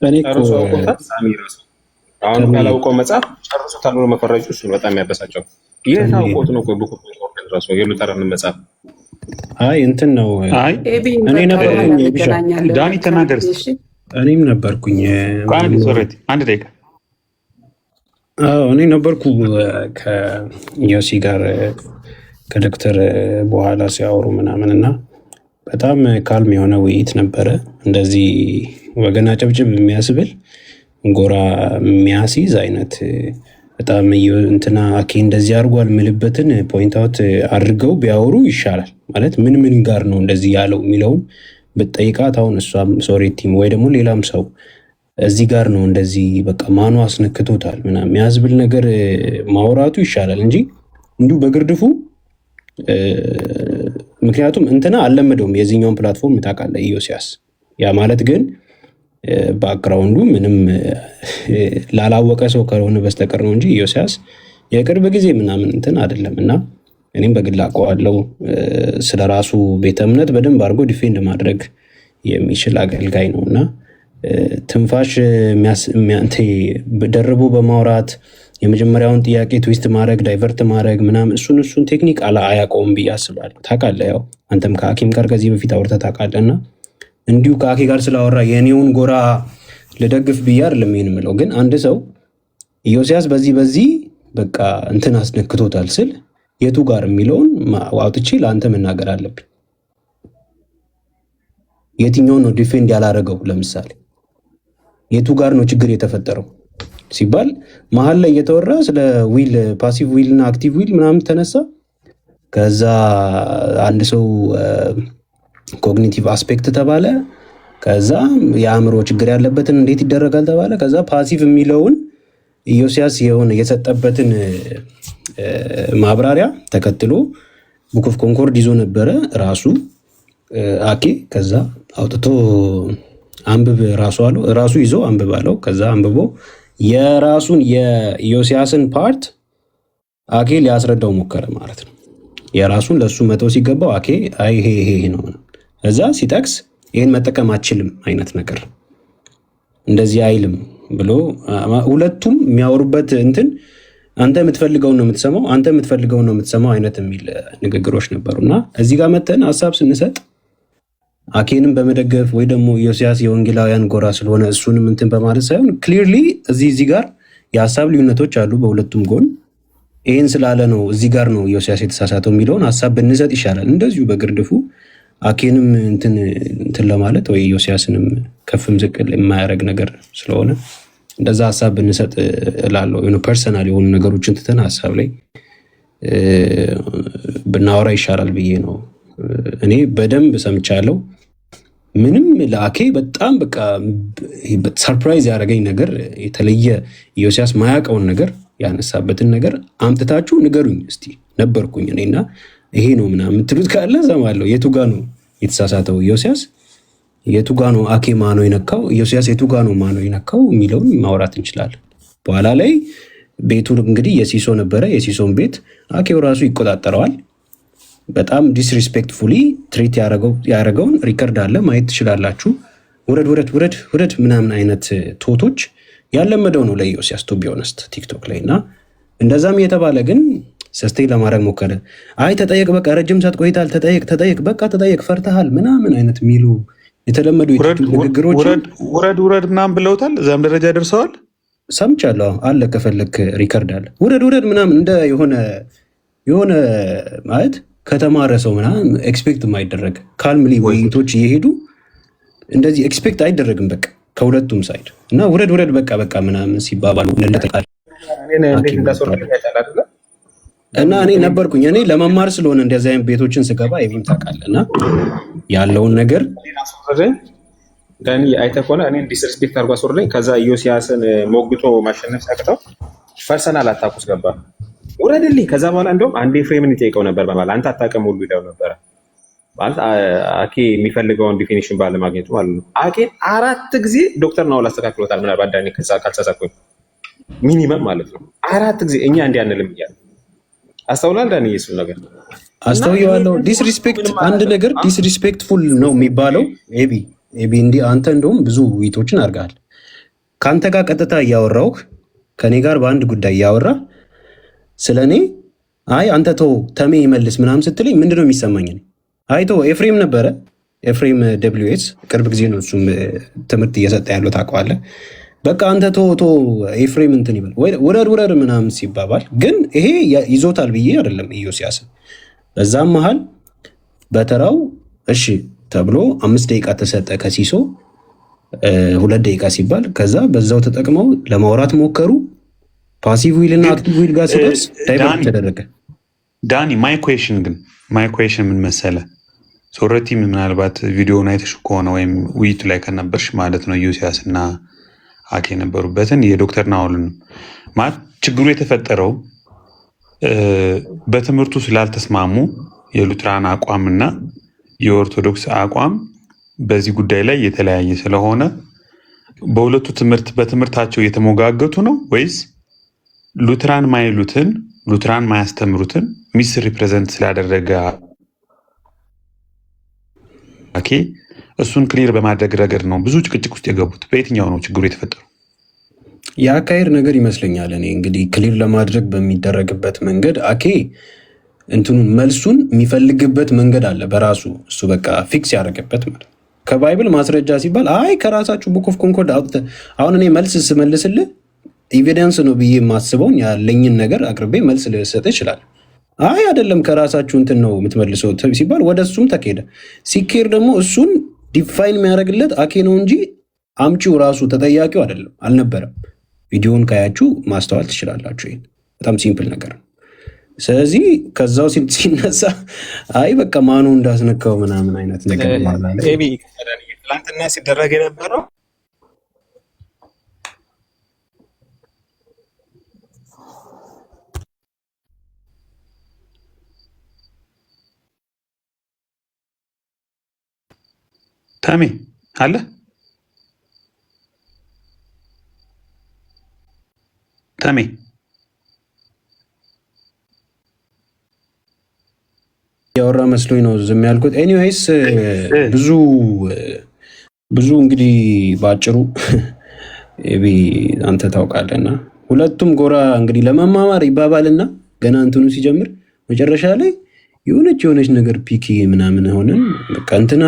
እኔ እኮ ጨርሶ አውቆታል። ሳሚ ራሱ አሁን ካላውቀው መጽሐፍ ጨርሶታል ብሎ መፈረጁ እሱ በጣም ያበሳጨው። የት አውቆት ነው? ቡክ ኦፍ ራሱ የሉተርን መጽሐፍ አይ እንትን ነው። አይ እኔ ነበርኩኝ ዳኒ ተናገር። እኔም ነበርኩኝ። አንድ ደቂቃ እኔ ነበርኩ ከዮሲ ጋር ከዶክተር በኋላ ሲያወሩ ምናምን እና በጣም ካልም የሆነ ውይይት ነበረ። እንደዚህ ወገን አጨብጭብ የሚያስብል ጎራ የሚያስይዝ አይነት በጣም እንትና አኬ እንደዚህ አድርጓል ምልበትን ፖይንት አውት አድርገው ቢያወሩ ይሻላል። ማለት ምን ጋር ነው እንደዚህ ያለው የሚለውን ብትጠይቃት አሁን እሷም ሶሬቲም ወይ ደግሞ ሌላም ሰው እዚህ ጋር ነው እንደዚህ በቃ ማኑ አስነክቶታል ምናምን የሚያስብል ነገር ማውራቱ ይሻላል እንጂ እንዲሁ በግርድፉ ምክንያቱም እንትና አልለመደውም የዚህኛውን ፕላትፎርም ታውቃለህ ኢዮስያስ። ያ ማለት ግን ባክግራውንዱ ምንም ላላወቀ ሰው ከሆነ በስተቀር ነው እንጂ ኢዮስያስ የቅርብ ጊዜ ምናምን እንትን አይደለም። እና እኔም በግል አውቀዋለሁ። ስለ ራሱ ቤተ እምነት በደንብ አድርጎ ዲፌንድ ማድረግ የሚችል አገልጋይ ነው እና ትንፋሽ ደርቦ በማውራት የመጀመሪያውን ጥያቄ ትዊስት ማድረግ ዳይቨርት ማድረግ ምናምን እሱን ቴክኒክ አያውቀውም ብዬ አስባለሁ። ታውቃለህ፣ ያው አንተም ከአኪም ጋር ከዚህ በፊት አውርተህ ታውቃለህ። እና እንዲሁ ከአኪ ጋር ስላወራ የኔውን ጎራ ልደግፍ ብዬ አይደለም ይሄን የምለው። ግን አንድ ሰው ኢዮስያስ በዚህ በቃ እንትን አስነክቶታል ስል የቱ ጋር የሚለውን አውጥቼ ለአንተ መናገር አለብኝ። የትኛውን ነው ዲፌንድ ያላረገው? ለምሳሌ የቱ ጋር ነው ችግር የተፈጠረው ሲባል መሀል ላይ እየተወራ ስለ ዊል ፓሲቭ ዊል እና አክቲቭ ዊል ምናምን ተነሳ። ከዛ አንድ ሰው ኮግኒቲቭ አስፔክት ተባለ። ከዛ የአእምሮ ችግር ያለበትን እንዴት ይደረጋል ተባለ። ከዛ ፓሲቭ የሚለውን ኢዮስያስ የሆነ የሰጠበትን ማብራሪያ ተከትሎ ቡክ ኦፍ ኮንኮርድ ይዞ ነበረ ራሱ አኬ። ከዛ አውጥቶ አንብብ ራሱ አለው። ራሱ ይዞ አንብብ አለው። ከዛ አንብቦ የራሱን የኢዮስያስን ፓርት አኬ ሊያስረዳው ሞከረ ማለት ነው። የራሱን ለሱ መተው ሲገባው አኬ አይ ይሄ ነው። እዛ ሲጠቅስ ይሄን መጠቀም አችልም አይነት ነገር እንደዚህ አይልም ብሎ ሁለቱም የሚያወሩበት እንትን አንተ የምትፈልገውን ነው የምትሰማው፣ አንተ የምትፈልገውን ነው የምትሰማው አይነት የሚል ንግግሮች ነበሩና እዚህ ጋር መተን ሀሳብ ስንሰጥ አኬንም በመደገፍ ወይ ደግሞ ኢዮስያስ የወንጌላውያን ጎራ ስለሆነ እሱንም እንትን በማለት ሳይሆን ክሊርሊ እዚህ ጋር የሀሳብ ልዩነቶች አሉ በሁለቱም ጎን። ይህን ስላለ ነው እዚህ ጋር ነው ኢዮስያስ የተሳሳተው የሚለውን ሀሳብ ብንሰጥ ይሻላል። እንደዚሁ በግርድፉ አኬንም እንትን ለማለት ወይ ኢዮስያስንም ከፍም ዝቅ የማያደርግ ነገር ስለሆነ እንደዛ ሀሳብ ብንሰጥ እላለሁ። ፐርሰናል የሆኑ ነገሮችን ትተን ሀሳብ ላይ ብናወራ ይሻላል ብዬ ነው። እኔ በደንብ ሰምቻለሁ። ምንም ለአኬ በጣም በቃ ሰርፕራይዝ ያደረገኝ ነገር የተለየ ኢዮስያስ ማያውቀውን ነገር ያነሳበትን ነገር አምጥታችሁ ንገሩኝ እስቲ። ነበርኩኝ እኔና ይሄ ነው ምናምን የምትሉት ካለ እሰማለሁ። የቱ ጋ ነው የተሳሳተው ኢዮስያስ? የቱ ጋ ነው አኬ ማነው የነካው? ኢዮስያስ የቱ ጋ ነው ማነው የነካው የሚለውን ማውራት እንችላለን። በኋላ ላይ ቤቱ እንግዲህ የሲሶ ነበረ። የሲሶን ቤት አኬው ራሱ ይቆጣጠረዋል። በጣም ዲስሪስፔክትፉሊ ትሪት ያደረገውን ሪከርድ አለ፣ ማየት ትችላላችሁ። ውረድ ምናምን አይነት ቶቶች ያለመደው ነው ለኢዮስያስ ቱ ቢ ኦነስት ቲክቶክ ላይ። እና እንደዛም የተባለ ግን ሰስቴን ለማድረግ ሞከረ። አይ ተጠየቅ፣ በቃ ረጅም ሰዓት ቆይታል፣ ተጠየቅ፣ በቃ ተጠየቅ፣ ፈርተሃል ምናምን አይነት የሚሉ የተለመዱ ንግግሮች ውረድ ምናምን ብለውታል። እዛም ደረጃ ደርሰዋል። ሰምቻለሁ። አለ ከፈለክ ሪከርድ አለ። ውረድ ምናምን እንደ የሆነ ማለት ከተማረ ሰው ምናምን ኤክስፔክት የማይደረግ ካልምሊ ውይይቶች እየሄዱ እንደዚህ ኤክስፔክት አይደረግም በቃ ከሁለቱም ሳይድ እና ውረድ በቃ ምናምን ሲባባሉ እና እኔ ነበርኩኝ። እኔ ለመማር ስለሆነ እንደዚህ አይነት ቤቶችን ስገባ ይሄን ታውቃለህ እና ያለውን ነገር ዳኒ አይተህ ከሆነ እኔን ዲስሪስፔክት አድርጎ አስወርደኝ። ከዛ ኢዮስያስን ሞግቶ ማሸነፍ ሲያቅተው ፐርሰናል አታኩስ ገባ፣ ውረድልኝ። ከዛ በኋላ እንደውም አንዴ ፍሬምን ይጠይቀው ነበር በማለት አንተ አታውቅም ሁሉ ይለው ነበረ ማለት አኬ የሚፈልገውን ዲፊኒሽን ባለማግኘቱ ማለት ነው። አኬ 4 ጊዜ ዶክተር ናውል አስተካክሎታል። ምናልባት ዳኒ ካልተሳሳትኩኝ ሚኒመም ማለት ነው 4 ጊዜ እኛ እንዲህ አንልም እያለ አስተውላል። ዳኒ እሱን ነገር አስተውየዋለሁ። ዲስሪስፔክት አንድ ነገር ዲስሪስፔክትፉል ነው የሚባለው። ኤቢ እንዲህ አንተ እንደውም ብዙ ውይይቶችን አድርገሃል። ከአንተ ጋር ቀጥታ እያወራው ከኔ ጋር በአንድ ጉዳይ እያወራ ስለ እኔ አይ አንተ ተው ተሜ ይመልስ ምናምን ስትለኝ ምንድነው የሚሰማኝ? አይቶ ኤፍሬም ነበረ ኤፍሬም ደብሊውኤስ ቅርብ ጊዜ ነው እሱም ትምህርት እየሰጠ ያለው ታውቀዋለህ። በቃ አንተ ቶ ኤፍሬም እንትን ይበል ውረድ ምናምን ሲባባል ግን ይሄ ይዞታል ብዬ አይደለም ኢዮስያስ። በዛም መሃል በተራው እሺ ተብሎ 5 ደቂቃ ተሰጠ ከሲሶ 2 ደቂቃ ሲባል ከዛ በዛው ተጠቅመው ለማውራት ሞከሩ። ፓሲቭ ዊል እና አክቲቭ ዊል ጋር ሲደርስ ዳይቨርት ተደረገ። ዳኒ ማይ ኩዌሽን ምን መሰለ ሶረቲ ምናልባት ቪዲዮውን አይተሽ ከሆነ ወይም ውይይቱ ላይ ከነበርሽ ማለት ነው ኢዮስያስ እና አኬ የነበሩበትን የዶክተር ናኦልን ማለት ችግሩ የተፈጠረው በትምህርቱ ስላልተስማሙ የሉትራን አቋምና የኦርቶዶክስ አቋም በዚህ ጉዳይ ላይ የተለያየ ስለሆነ በሁለቱ በትምህርታቸው እየተሞጋገቱ ነው ወይስ ሉትራን ማይሉትን ሉትራን ማያስተምሩትን ሚስ ሪፕሬዘንት ስላደረገ አኬ እሱን ክሊር በማድረግ ረገድ ነው ብዙ ጭቅጭቅ ውስጥ የገቡት? በየትኛው ነው ችግሩ የተፈጠረው? የአካሄድ ነገር ይመስለኛል። እኔ እንግዲህ ክሊር ለማድረግ በሚደረግበት መንገድ አኬ እንትኑን መልሱን የሚፈልግበት መንገድ አለ በራሱ እሱ በቃ ፊክስ ያደረገበት ማለት ነው። ከባይብል ማስረጃ ሲባል አይ ከራሳችሁ ቡክ ኦፍ ኮንኮርድ አውጥተህ አሁን እኔ መልስ ስመልስልህ ኤቪደንስ ነው ብዬ የማስበውን ያለኝን ነገር አቅርቤ መልስ ልሰጥ ይችላል። አይ አይደለም ከራሳችሁ እንትን ነው የምትመልሰው ሲባል ወደ እሱም ተካሄደ። ሲኬር ደግሞ እሱን ዲፋይን የሚያደርግለት አኬ ነው እንጂ አምጪው ራሱ ተጠያቂው አይደለም አልነበረም። ቪዲዮውን ካያችሁ ማስተዋል ትችላላችሁ። ይሄን በጣም ሲምፕል ነገር ነው። ስለዚህ ከዛው ሲነሳ አይ በቃ ማኑ እንዳስነካው ምናምን አይነት ነገር ማለት ኤቢ ትላንትና ሲደረግ የነበረው ታሜ አለ ታሜ ያወራ መስሎኝ ነው ዝም ያልኩት። ኤኒዌይስ ብዙ እንግዲህ ባጭሩ ኤቢ አንተ ታውቃለህና ሁለቱም ጎራ እንግዲህ ለመማማር ይባባልና ገና እንትኑ ሲጀምር መጨረሻ ላይ የሆነች ነገር ፒኪ ምናምን ሆነን በቃ እንትና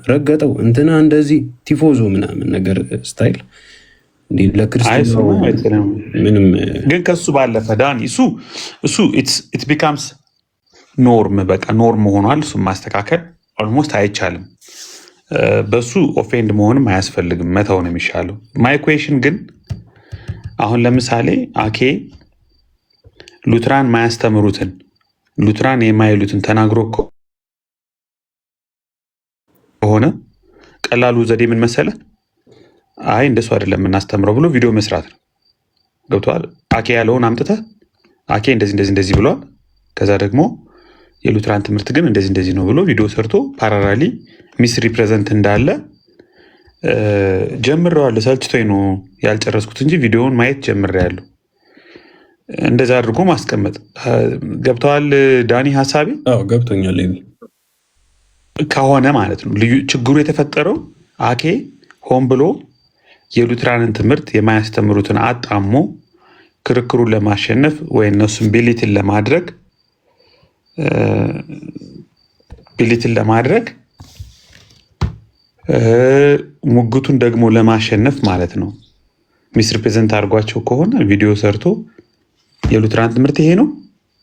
ረገጠው እንትና እንደዚህ ቲፎዞ ምናምን ነገር ስታይል እንዴ ለክርስቲያኑ ምንም ግን ከሱ ባለፈ ዳኒ እሱ ኢት ቢካምስ ኖርም በቃ ኖርም ሆኗል። እሱ ማስተካከል ኦልሞስት አይቻልም። በሱ ኦፌንድ መሆንም አያስፈልግም፣ መተው ነው የሚሻለው። ማይ ኩዌሽን ግን አሁን ለምሳሌ አኬ ሉትራን ማያስተምሩትን ሉትራን የማይሉትን ተናግሮ ከሆነ ቀላሉ ዘዴ ምን መሰለ? አይ እንደሱ አይደለም እናስተምረው ብሎ ቪዲዮ መስራት ነው። ገብቶሃል? አኬ ያለውን አምጥተህ አኬ እንደዚህ ብሏል፣ ከዛ ደግሞ የሉትራን ትምህርት ግን እንደዚህ ነው ብሎ ቪዲዮ ሰርቶ ፓራራሊ ሚስ ሪፕሬዘንት እንዳለ ጀምሬዋለሁ። ሰልችቶኝ ነው ያልጨረስኩት እንጂ ቪዲዮውን ማየት ጀምሬያለሁ። እንደዛ አድርጎ ማስቀመጥ ገብተዋል። ዳኒ ሀሳቤ ገብቶኛል ከሆነ ማለት ነው። ችግሩ የተፈጠረው አኬ ሆን ብሎ የሉትራንን ትምህርት የማያስተምሩትን አጣሞ ክርክሩን ለማሸነፍ ወይ እነሱን ቢሊትን ለማድረግ ሙግቱን ደግሞ ለማሸነፍ ማለት ነው። ሚስ ሪፕሬዘንት አድርጓቸው ከሆነ ቪዲዮ ሰርቶ የሉትራን ትምህርት ይሄ ነው፣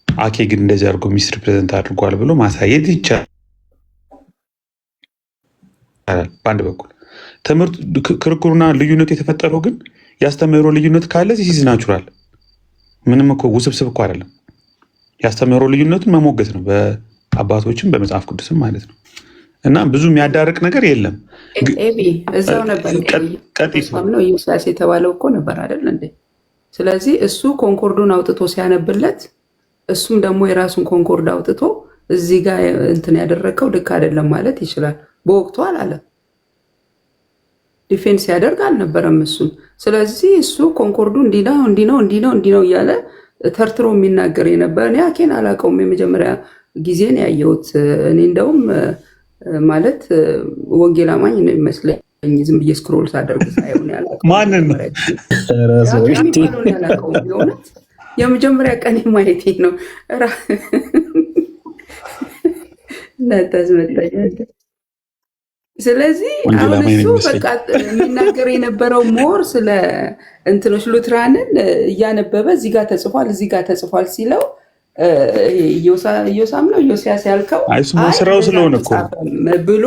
አኬ ግን እንደዚህ አድርጎ ሚስ ሪፕሬዘንት አድርጓል ብሎ ማሳየት ይቻላል። በአንድ በኩል ትምህርት ክርክሩና ልዩነቱ የተፈጠረው ግን ያስተምህሮ ልዩነት ካለ ዚስ ናቹራል፣ ምንም እኮ ውስብስብ እኮ አይደለም። ያስተምህሮ ልዩነቱን መሞገት ነው፣ በአባቶችም በመጽሐፍ ቅዱስም ማለት ነው። እና ብዙ የሚያዳርቅ ነገር የለም። እዛው ነበር ነው ኢዮስያስ የተባለው እኮ ነበር አይደል እንዴ? ስለዚህ እሱ ኮንኮርዱን አውጥቶ ሲያነብለት እሱም ደግሞ የራሱን ኮንኮርድ አውጥቶ እዚህ ጋር እንትን ያደረገው ልክ አይደለም ማለት ይችላል። በወቅቱ አላለም፣ ዲፌንስ ያደርግ አልነበረም እሱን። ስለዚህ እሱ ኮንኮርዱ እንዲህ ነው እያለ ተርትሮ የሚናገር የነበረ እኔ አኬን አላውቀውም። የመጀመሪያ ጊዜን ያየሁት እኔ እንደውም ማለት ወንጌል አማኝ ነው ይመስለኛል ዝም ብዬ ስክሮል ሳደርግ ሳይሆን ያላቀው ማንን ነው የመጀመሪያ ቀን ማየቴ ነው። ስለዚህ አሁን እሱ በቃ የሚናገር የነበረው ሞር ስለ እንትኖች ሉትራንን እያነበበ እዚህ ጋር ተጽፏል እዚህ ጋር ተጽፏል ሲለው ኢዮሳም ነው ኢዮስያስ ያልከው ስራው ስለሆነ እኮ ብሎ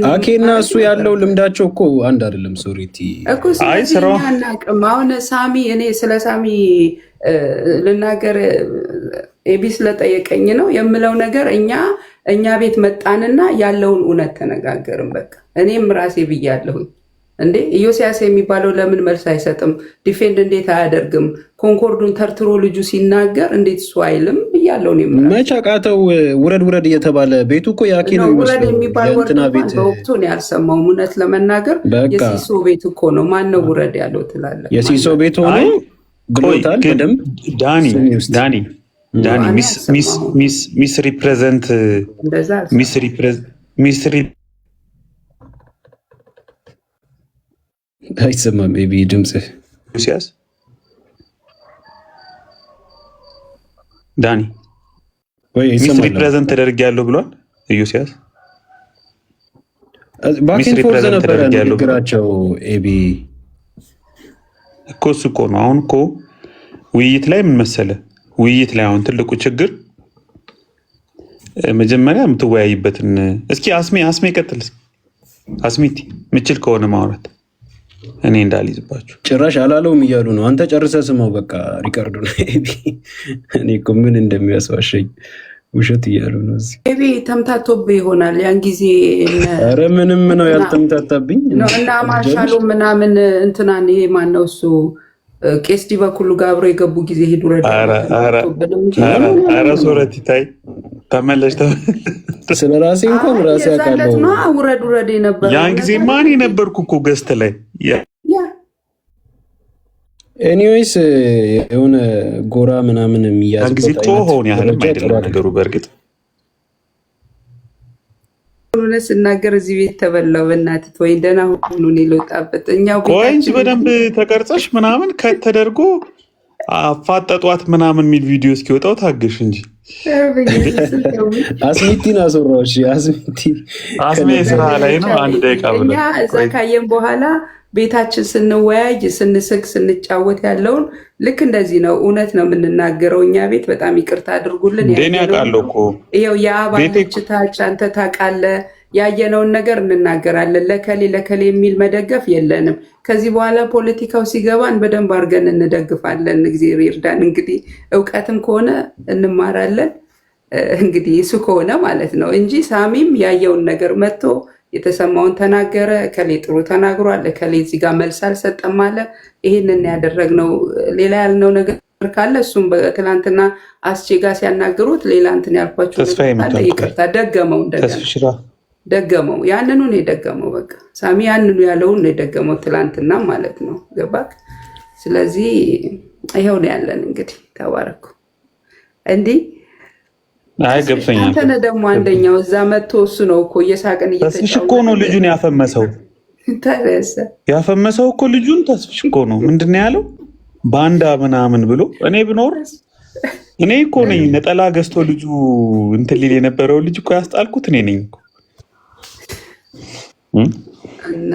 አኬና እሱ ያለው ልምዳቸው እኮ አንድ አይደለም። ሶሪቲ እኮ ስራው አናውቅም። አሁን ሳሚ እኔ ስለ ሳሚ ልናገር ኤቢ ስለጠየቀኝ ነው የምለው ነገር እኛ ቤት መጣንና ያለውን እውነት ተነጋገርን። በቃ እኔም ራሴ ብያለሁኝ እንዴ ኢዮስያስ የሚባለው ለምን መልስ አይሰጥም? ዲፌንድ እንዴት አያደርግም? ኮንኮርዱን ተርትሮ ልጁ ሲናገር እንዴት እሱ አይልም ብያለሁ። መች አቃተው? ውረድ ውረድ እየተባለ ቤቱ እኮ ያኪ ነው ውረድ የሚባል ወርድ በወቅቱ ነው ያልሰማውም። እውነት ለመናገር የሲሶ ቤት እኮ ነው። ማነው ውረድ ያለው ትላለህ? የሲሶ ቤት ሆኖ ብሎታል በደንብ ዳኒ ሚስ ሪፕሬዘንት አይሰማም። ቤቢ ድምጽህ ኢዮስያስ ዳኒ ሚስ ሪፕሬዘንት ተደርጊያለሁ ብሏል። ኢዮስያስ ባኪን ፎርዘ ነበረ ንግግራቸው። ኤቢ እኮ እሱ እኮ ነው። አሁን እኮ ውይይት ላይ ምን መሰለ፣ ውይይት ላይ አሁን ትልቁ ችግር መጀመሪያ የምትወያይበትን እስኪ አስሜ ቀጥል። አስሚቲ ምችል ከሆነ ማውራት እኔ እንዳልይዝባችሁ። ጭራሽ አላለውም እያሉ ነው። አንተ ጨርሰህ ስማው በቃ ሪካርዶ ነው። እኔ እኮ ምን እንደሚያስዋሸኝ ውሸት እያሉ ነው። እዚህ ኤቢ ተምታቶብህ ይሆናል ያን ጊዜ። ኧረ ምንም ነው ያልተምታታብኝ እና ማርሻሉ ምናምን እንትናን ይሄ ማነው እሱ ቄስ ዲበኩሉ ጋር አብረው የገቡ ጊዜ ሄዱ ረዳ። ኧረ ሶረት ይታይ ተመለሽ። ስለ ራሴ እንኳን ራሴ አውቃለሁ። ውረድ ውረድ ነበር ያን ጊዜ ማን የነበርኩ እኮ ገስት ላይ። ኤኒዌይስ የሆነ ጎራ ምናምን የሚያዝ ያን ጊዜ ጮኸውን ያህልም አይደለም ነገሩ። በእርግጥ ሆነ ስናገር እዚህ ቤት ተበላው። በእናትህ ወይ ደህና ሁሉ ነው ልወጣበት። እኛው ቆይ እንጂ በደንብ ተቀርጸሽ ምናምን ከተደርጎ አፋጠጧት ምናምን የሚል ቪዲዮ እስኪወጣው ታገሽ እንጂ። አስሚቲን አስወራው። እሺ አስሜ ስራ ላይ ነው። አንድ ደቂቃ ብሎ እኛ እዛ ካየን በኋላ ቤታችን ስንወያይ ስንስቅ ስንጫወት ያለውን ልክ እንደዚህ ነው። እውነት ነው የምንናገረው። እኛ ቤት በጣም ይቅርታ አድርጉልን። እንደኔ ያውቃለሁ እኮ ይኸው የአባቶች ታች አንተ ታውቃለህ። ያየነውን ነገር እንናገራለን። ለከሌ የሚል መደገፍ የለንም። ከዚህ በኋላ ፖለቲካው ሲገባን በደንብ አድርገን እንደግፋለን። እግዚአብሔር ይርዳን። እንግዲህ እውቀትም ከሆነ እንማራለን። እንግዲህ እሱ ከሆነ ማለት ነው እንጂ ሳሚም ያየውን ነገር መጥቶ የተሰማውን ተናገረ። እከሌ ጥሩ ተናግሯል፣ እከሌ እዚህ ጋር መልስ አልሰጠም አለ። ይህንን ያደረግነው ሌላ ያልነው ነገር ካለ እሱም በትናንትና አስቼ ጋር ሲያናግሩት ሌላ እንትን ያልኳቸው ይቅርታ ደገመው፣ እንደገና ደገመው። ያንኑ ነው የደገመው። በቃ ሳሚ ያንኑ ያለውን ነው የደገመው ትላንትና ማለት ነው። ገባክ? ስለዚህ ይኸው ነው ያለን። እንግዲህ ተባረኩ። እንዲህ ገብቶኛል። አንተነህ ደግሞ አንደኛው እዛ መጥቶ እሱ ነው እኮ እየሳቅን ተስፍሽ እኮ ነው ልጁን ያፈመሰው። ያፈመሰው እኮ ልጁን ተስፍሽ እኮ ነው። ምንድን ነው ያለው? ባንዳ ምናምን ብሎ እኔ ብኖር እኔ እኮ ነኝ ነጠላ ገዝቶ ልጁ እንትን ሊል የነበረው ልጅ እኮ ያስጣልኩት እኔ ነኝ እኮ። እና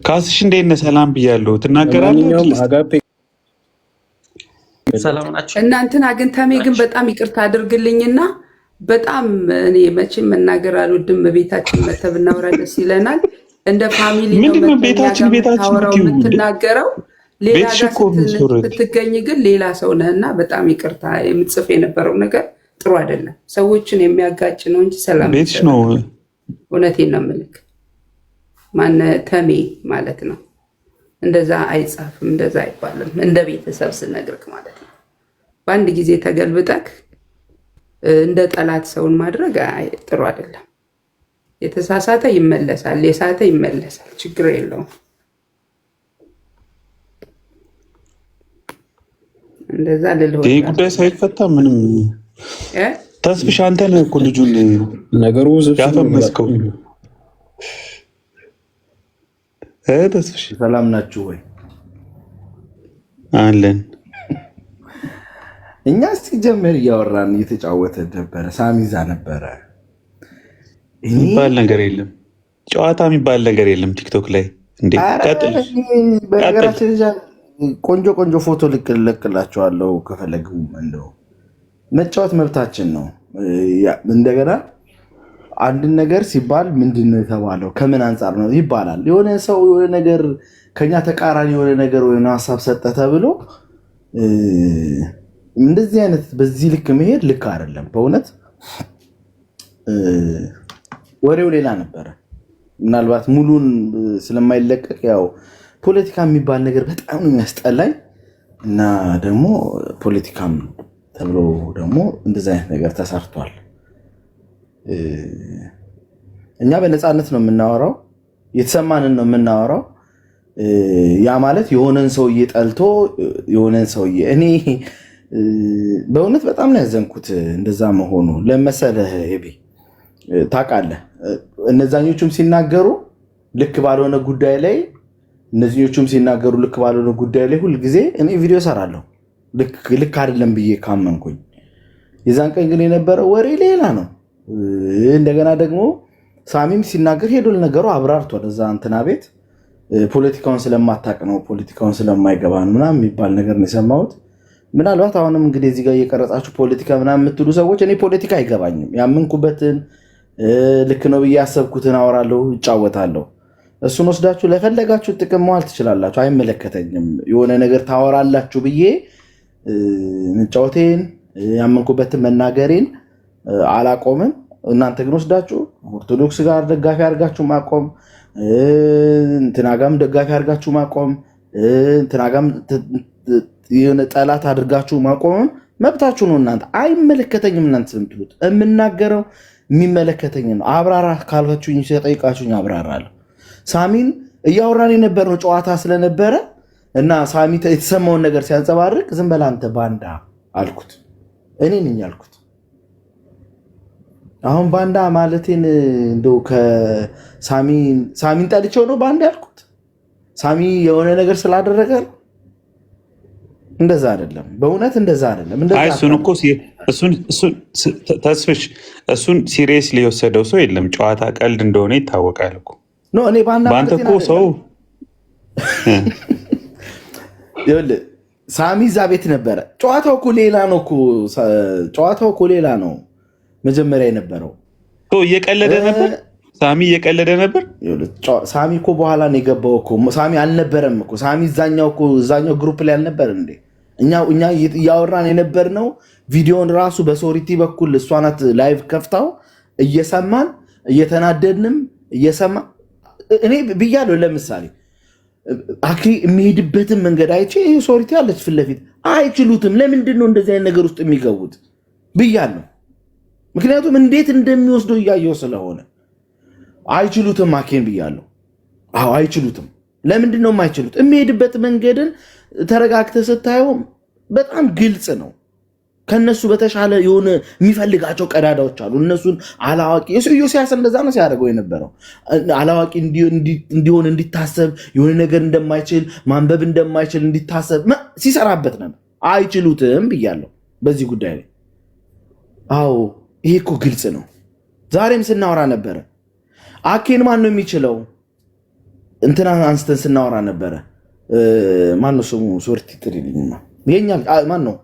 ካስሽ እንዴት ነህ? ሰላም ብያለሁ። ትናገራለህ? ሰላም ናቸው። እናንተና ግን ተሜ ግን በጣም ይቅርታ አድርግልኝና በጣም እኔ መቼም መናገር አልወድም። ቤታችን መተህ ብናወራ ደስ ይለናል። እንደ ፋሚሊ ነው ቤታችን የምትናገረው። ሌላ ጋር ስትገኝ ግን ሌላ ሰው ነህና በጣም ይቅርታ። የምትጽፍ የነበረው ነገር ጥሩ አይደለም። ሰዎችን የሚያጋጭ ነው እንጂ ሰላም ቤትሽ ነው። እውነቴን ነው የምልክ። ማነህ ተሜ ማለት ነው። እንደዛ አይጻፍም፣ እንደዛ አይባልም። እንደ ቤተሰብ ስነግርክ ማለት ነው። በአንድ ጊዜ ተገልብጠክ እንደ ጠላት ሰውን ማድረግ ጥሩ አይደለም። የተሳሳተ ይመለሳል፣ የሳተ ይመለሳል። ችግር የለውም። እንደዛ ልልህ ይህ ጉዳይ ሳይፈታ ምንም ተስፍሽ አንተ ነህ እኮ ልጁን ነገሩ ያፈመስከው። ተስፍሽ ሰላም ናችሁ ወይ? አለን። እኛ ሲጀምር እያወራን እየተጫወተ ነበረ። ሳሚዛ ነበረ የሚባል ነገር የለም፣ ጨዋታ የሚባል ነገር የለም ቲክቶክ ላይ እንዴ። ቀጥል። በነገራችን ቆንጆ ቆንጆ ፎቶ ልክላችኋለሁ ከፈለጉ። እንደው መጫወት መብታችን ነው። እንደገና አንድን ነገር ሲባል ምንድን ነው የተባለው ከምን አንጻር ነው ይባላል። የሆነ ሰው የሆነ ነገር ከኛ ተቃራኒ የሆነ ነገር ወይ ሀሳብ ሰጠ ተብሎ እንደዚህ አይነት በዚህ ልክ መሄድ ልክ አይደለም። በእውነት ወሬው ሌላ ነበረ። ምናልባት ሙሉን ስለማይለቀቅ ያው ፖለቲካ የሚባል ነገር በጣም ነው የሚያስጠላኝ እና ደግሞ ፖለቲካም ተብሎ ደግሞ እንደዚህ አይነት ነገር ተሰርቷል። እኛ በነፃነት ነው የምናወራው፣ የተሰማንን ነው የምናወራው። ያ ማለት የሆነን ሰውዬ ጠልቶ የሆነን ሰውዬ እኔ በእውነት በጣም ነው ያዘንኩት እንደዛ መሆኑ። ለመሰለህ ሄቢ ታውቃለህ፣ እነዛኞቹም ሲናገሩ ልክ ባልሆነ ጉዳይ ላይ እነዚኞቹም ሲናገሩ ልክ ባልሆነ ጉዳይ ላይ ሁልጊዜ እኔ ቪዲዮ ሰራለሁ ልክ አይደለም ብዬ ካመንኩኝ። የዛን ቀን ግን የነበረው ወሬ ሌላ ነው። እንደገና ደግሞ ሳሚም ሲናገር ሄዶ ለነገሩ አብራርቷል። እዛ እንትና ቤት ፖለቲካውን ስለማታቅ ነው ፖለቲካውን ስለማይገባ ነው ምናምን የሚባል ነገር ነው የሰማሁት። ምናልባት አሁንም እንግዲህ እዚህ ጋር እየቀረጻችሁ ፖለቲካ ምናምን የምትሉ ሰዎች እኔ ፖለቲካ አይገባኝም። ያመንኩበትን ልክ ነው ብዬ ያሰብኩትን አወራለሁ፣ እጫወታለሁ። እሱን ወስዳችሁ ለፈለጋችሁ ጥቅም መዋል ትችላላችሁ፣ አይመለከተኝም። የሆነ ነገር ታወራላችሁ ብዬ መጫወቴን ያመንኩበትን መናገሬን አላቆምም። እናንተ ግን ወስዳችሁ ኦርቶዶክስ ጋር ደጋፊ አድርጋችሁ ማቆም፣ እንትናጋም ደጋፊ አድርጋችሁ ማቆም፣ እንትናጋም የሆነ ጠላት አድርጋችሁ ማቆም መብታችሁ ነው። እናንተ አይመለከተኝም። እናንተ የምትሉት የምናገረው የሚመለከተኝ ነው። አብራራ ካልካችሁኝ ሲጠይቃችሁኝ አብራራለሁ። ሳሚን እያወራን የነበረው ጨዋታ ስለነበረ እና ሳሚ የተሰማውን ነገር ሲያንጸባርቅ ዝም በል አንተ ባንዳ አልኩት። እኔ ነኝ ያልኩት። አሁን ባንዳ ማለቴን እንደው ሳሚን ጠልቼው ነው ባንዳ ያልኩት? ሳሚ የሆነ ነገር ስላደረገ ነው? እንደዛ አይደለም፣ በእውነት እንደዛ አይደለም። እሱን እኮ ተስፍሽ እሱን ሲሪየስ ሊወሰደው ሰው የለም። ጨዋታ ቀልድ እንደሆነ ይታወቃል እኮ። እኔ ባንተ እኮ ሰው ሳሚ እዛ ቤት ነበረ። ጨዋታው እኮ ሌላ ነው እኮ። ጨዋታው እኮ ሌላ ነው። መጀመሪያ የነበረው እየቀለደ ነበር። ሳሚ እየቀለደ ነበር። ሳሚ እኮ በኋላ ነው የገባው እኮ። ሳሚ አልነበረም እኮ። ሳሚ እዛኛው ግሩፕ ላይ አልነበረም እንዴ? እኛ እያወራን የነበርነው ቪዲዮን ራሱ በሶሪቲ በኩል እሷ ናት ላይቭ ከፍታው እየሰማን እየተናደድንም እየሰማ እኔ ብያለሁ። ለምሳሌ አኪ የሚሄድበትን መንገድ አይቼ ይሄ ሶሪቲ አለች ፊት ለፊት አይችሉትም። ለምንድን ነው እንደዚህ አይነት ነገር ውስጥ የሚገቡት ብያለሁ። ምክንያቱም እንዴት እንደሚወስደው እያየው ስለሆነ አይችሉትም። አኬን ብያለሁ። አዎ አይችሉትም። ለምንድን ነው የማይችሉት? የሚሄድበት መንገድን ተረጋግተህ ስታየው በጣም ግልጽ ነው። ከነሱ በተሻለ የሆነ የሚፈልጋቸው ቀዳዳዎች አሉ። እነሱን አላዋቂ ኢዮስያስ እንደዛ ነው ሲያደርገው የነበረው። አላዋቂ እንዲሆን እንዲታሰብ የሆነ ነገር እንደማይችል ማንበብ እንደማይችል እንዲታሰብ ሲሰራበት ነበር። አይችሉትም ብያለሁ በዚህ ጉዳይ ላይ። አዎ ይሄ እኮ ግልጽ ነው። ዛሬም ስናወራ ነበረ። አኬን ማን ነው የሚችለው? እንትና አንስተን ስናወራ ነበረ። ማን ነው ስሙ? ሶርቲ ጥሪልኝማ። የኛ ማን ነው?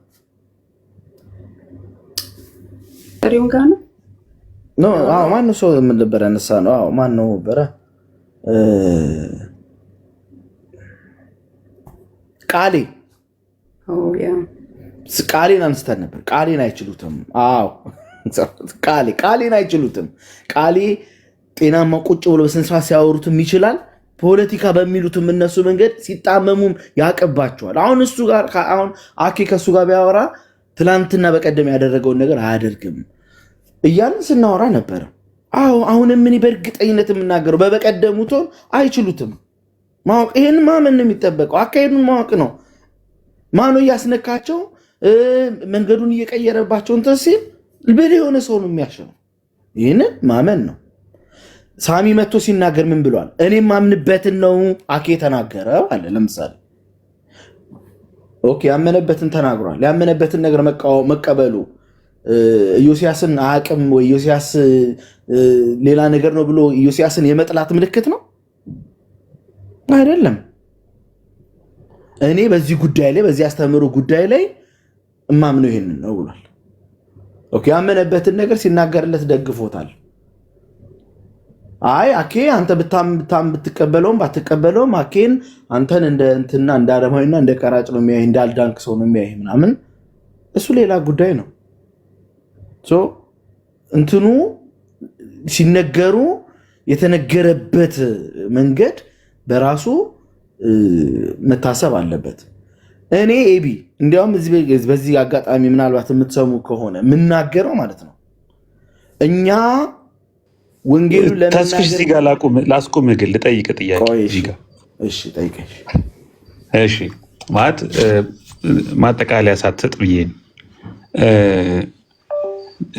ሪውን ጋር ነው ነው። አዎ ማን ነው? ሰው ምን ነበር ያነሳ ነው? አዎ ማን ነው ነበረ? ቃሌ ቃሌን አንስተን ነበር። ቃሌን አይችሉትም። አዎ ቃሌን አይችሉትም። ቃሌ ጤናማ ቁጭ ብሎ በስንስራ ሲያወሩትም ይችላል። ፖለቲካ በሚሉትም እነሱ መንገድ ሲጣመሙም ያቀባቸዋል። አሁን እሱ ጋር አሁን አኬ ከእሱ ጋር ቢያወራ ትላንትና በቀደም ያደረገውን ነገር አያደርግም እያልን ስናወራ ነበረ። አዎ አሁንም ምን በእርግጠኝነት የምናገረው በበቀደሙት አይችሉትም። ማወቅ ይሄን ማመን ነው የሚጠበቀው። አካሄዱን ማወቅ ነው። ማኑ እያስነካቸው መንገዱን እየቀየረባቸው እንትን ሲል ብልህ የሆነ ሰው ነው የሚያሸነው። ይህንን ማመን ነው። ሳሚ መጥቶ ሲናገር ምን ብሏል? እኔም ማምንበትን ነው አኬ ተናገረው አለ። ለምሳሌ ኦኬ ያመነበትን ተናግሯል። ያመነበትን ነገር መቀበሉ ኢዮስያስን አቅም ወይ ኢዮስያስ ሌላ ነገር ነው ብሎ ኢዮስያስን የመጥላት ምልክት ነው አይደለም። እኔ በዚህ ጉዳይ ላይ በዚህ አስተምሮ ጉዳይ ላይ እማምነው ይሄንን ነው ብሏል። ኦኬ ያመነበትን ነገር ሲናገርለት ደግፎታል። አይ አኬ አንተ ብትቀበለውም ባትቀበለውም አኬን አንተን እንደ እንትና እንደ አረማዊና እንደ ቀራጭ ነው የሚያይ እንዳልዳንክ ሰው ነው የሚያይ ምናምን እሱ ሌላ ጉዳይ ነው። እንትኑ ሲነገሩ የተነገረበት መንገድ በራሱ መታሰብ አለበት። እኔ ኤቢ እንዲያውም በዚህ አጋጣሚ ምናልባት የምትሰሙ ከሆነ የምናገረው ማለት ነው እኛ ወንጌሉ ተስፍሽ እዚህ ጋር ላስቆም ግን ልጠይቅ ጥያቄ እዚህ ጋር። እሺ ጠይቀኝ። እሺ ማለት ማጠቃለያ ሳትሰጥ ብዬ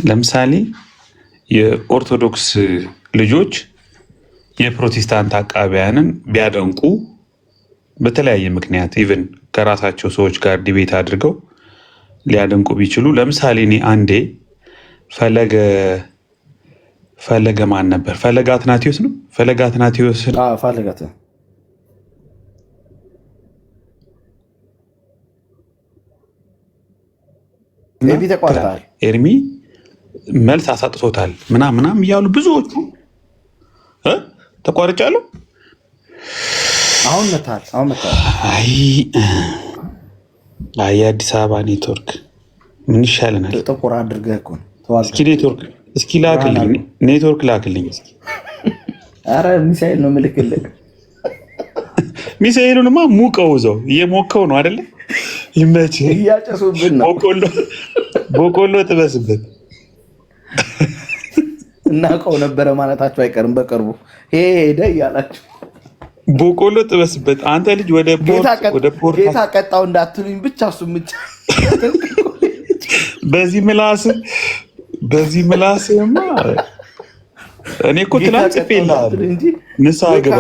ለምሳሌ የኦርቶዶክስ ልጆች የፕሮቴስታንት አቃቢያንን ቢያደንቁ በተለያየ ምክንያት ኢቭን ከራሳቸው ሰዎች ጋር ዲቤት አድርገው ሊያደንቁ ቢችሉ፣ ለምሳሌ እኔ አንዴ ፈለገ ማን ነበር? ፈለገ አትናቴዎስ ነው። ፈለገ አትናቴዎስ ኤርሚ መልስ አሳጥቶታል ምናምን እያሉ ብዙዎቹ ተቋርጫለሁ። አሁን መታል አይ የአዲስ አበባ ኔትወርክ ምን ይሻለናል? ጥቁር አድርገህ እኮ እስኪ ኔትወርክ እስኪ ላክልኝ፣ ኔትወርክ ላክልኝ እስኪ። ኧረ ሚሳኤል ነው ምልክልህ። ሚሳኤሉንማ ሙቀው እዛው እየሞከው ነው አይደለ? ይመችህ። እያጨሱብን ነው። በቆሎ ጥበስበት። እናውቀው ነበረ ማለታቸው አይቀርም በቅርቡ ሄደ እያላቸው በቆሎ ጥበስበት። አንተ ልጅ ወደ ፖርት ጌታ ቀጣው እንዳትሉኝ ብቻ እሱ ብቻ በዚህ ምላስማ እኔ እኮ ትናንት ጽፌልሃለሁ እንጂ ንስሓ ግባ።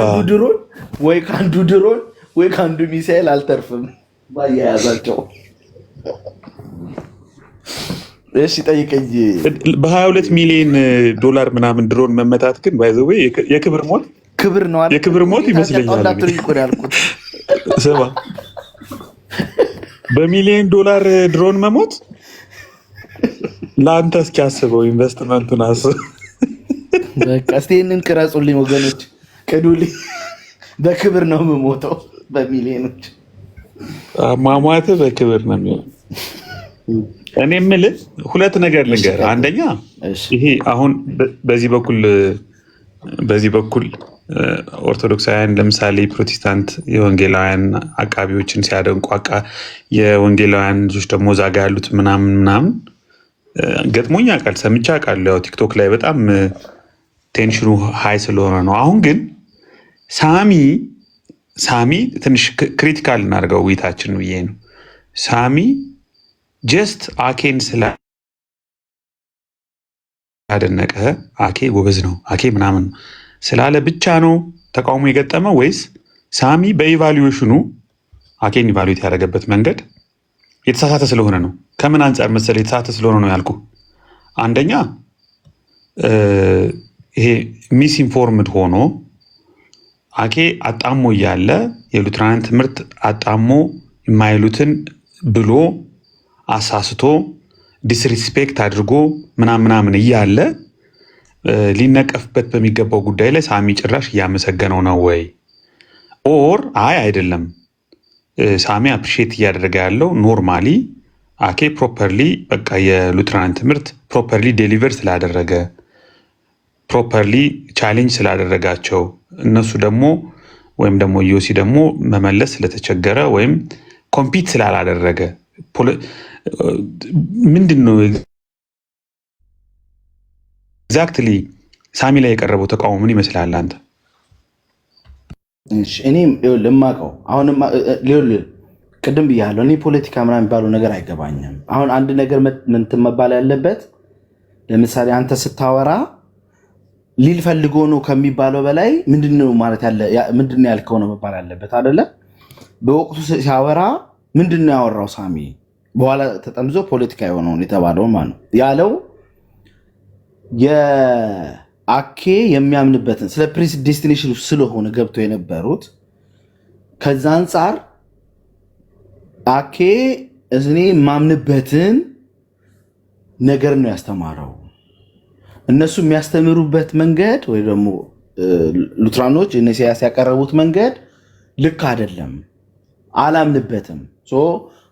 ከአንዱ ድሮን ወይ ከአንዱ ሚሳኤል አልተርፍም ባያያዛቸው። እሺ ጠይቀኝ። በ22 ሚሊዮን ዶላር ምናምን ድሮን መመታት ግን ባይዘው የክብር ሞት ነው አይደል? የክብር ሞት ይመስለኛል። ስማ በሚሊዮን ዶላር ድሮን መሞት ለአንተ እስኪያስበው ኢንቨስትመንቱን አስብ። በቃ እስቲ ይህንን ቅረጹልኝ ወገኖች፣ ቅዱልኝ። በክብር ነው የምሞተው፣ በሚሊዮኖች ማሟት በክብር ነው የሚሆነው። እኔ የምልህ ሁለት ነገር ልንገርህ። አንደኛ ይሄ አሁን በዚህ በኩል ኦርቶዶክሳውያን ለምሳሌ ፕሮቴስታንት የወንጌላውያን አቃቢዎችን ሲያደንቁ የወንጌላውያን ልጆች ደግሞ እዛ ጋ ያሉት ምናምን ገጥሞኝ አውቃል፣ ሰምቼ አውቃለሁ። ያው ቲክቶክ ላይ በጣም ቴንሽኑ ሀይ ስለሆነ ነው። አሁን ግን ሳሚ ትንሽ ክሪቲካል እናድርገው ውይይታችን ብዬ ነው። ሳሚ ጀስት አኬን ስላደነቀ አኬ ጎበዝ ነው አኬ ምናምን ስላለ ብቻ ነው ተቃውሞ የገጠመው ወይስ ሳሚ በኢቫሉዌሽኑ አኬን ኢቫሉዌት ያደረገበት መንገድ የተሳሳተ ስለሆነ ነው? ከምን አንጻር መሰለህ የተሳሳተ ስለሆነ ነው ያልኩ? አንደኛ ይሄ ሚስ ኢንፎርምድ ሆኖ አኬ አጣሞ እያለ የሉትራንን ትምህርት አጣሞ የማይሉትን ብሎ አሳስቶ ዲስሪስፔክት አድርጎ ምናምን እያለ ሊነቀፍበት በሚገባው ጉዳይ ላይ ሳሚ ጭራሽ እያመሰገነው ነው ወይ? ኦር አይደለም ሳሚ አፕሪሼት እያደረገ ያለው ኖርማሊ አኬ ፕሮፐርሊ በቃ የሉትራን ትምህርት ፕሮፐርሊ ዴሊቨር ስላደረገ ፕሮፐርሊ ቻሌንጅ ስላደረጋቸው እነሱ ደግሞ ወይም ደግሞ ዮሲ ደግሞ መመለስ ስለተቸገረ ወይም ኮምፒት ስላላደረገ ምንድን ነው ኤግዛክትሊ ሳሚ ላይ የቀረበው ተቃውሞ ምን ይመስላል አንተ? እኔ ልማቀው አሁንም ቅድም ብያለሁ። እኔ ፖለቲካ ምናምን የሚባለው ነገር አይገባኝም። አሁን አንድ ነገር ምንትን መባል ያለበት ለምሳሌ አንተ ስታወራ ሊል ፈልጎ ነው ከሚባለው በላይ ምንድነው ማለት ያለ ምንድነው ያልከው ነው መባል አለበት አይደለ? በወቅቱ ሲያወራ ምንድነው ያወራው ሳሚ? በኋላ ተጠምዞ ፖለቲካ የሆነውን የተባለው ማለት ነው ያለው የአኬ የሚያምንበትን ስለ ፕሪዲስቲኔሽን ስለሆነ ገብቶ የነበሩት ከዛ አንፃር አኬ እኔ ማምንበትን ነገር ነው ያስተማረው። እነሱ የሚያስተምሩበት መንገድ ወይ ደግሞ ሉትራኖች ኢሳያስ ያቀረቡት መንገድ ልክ አይደለም፣ አላምንበትም።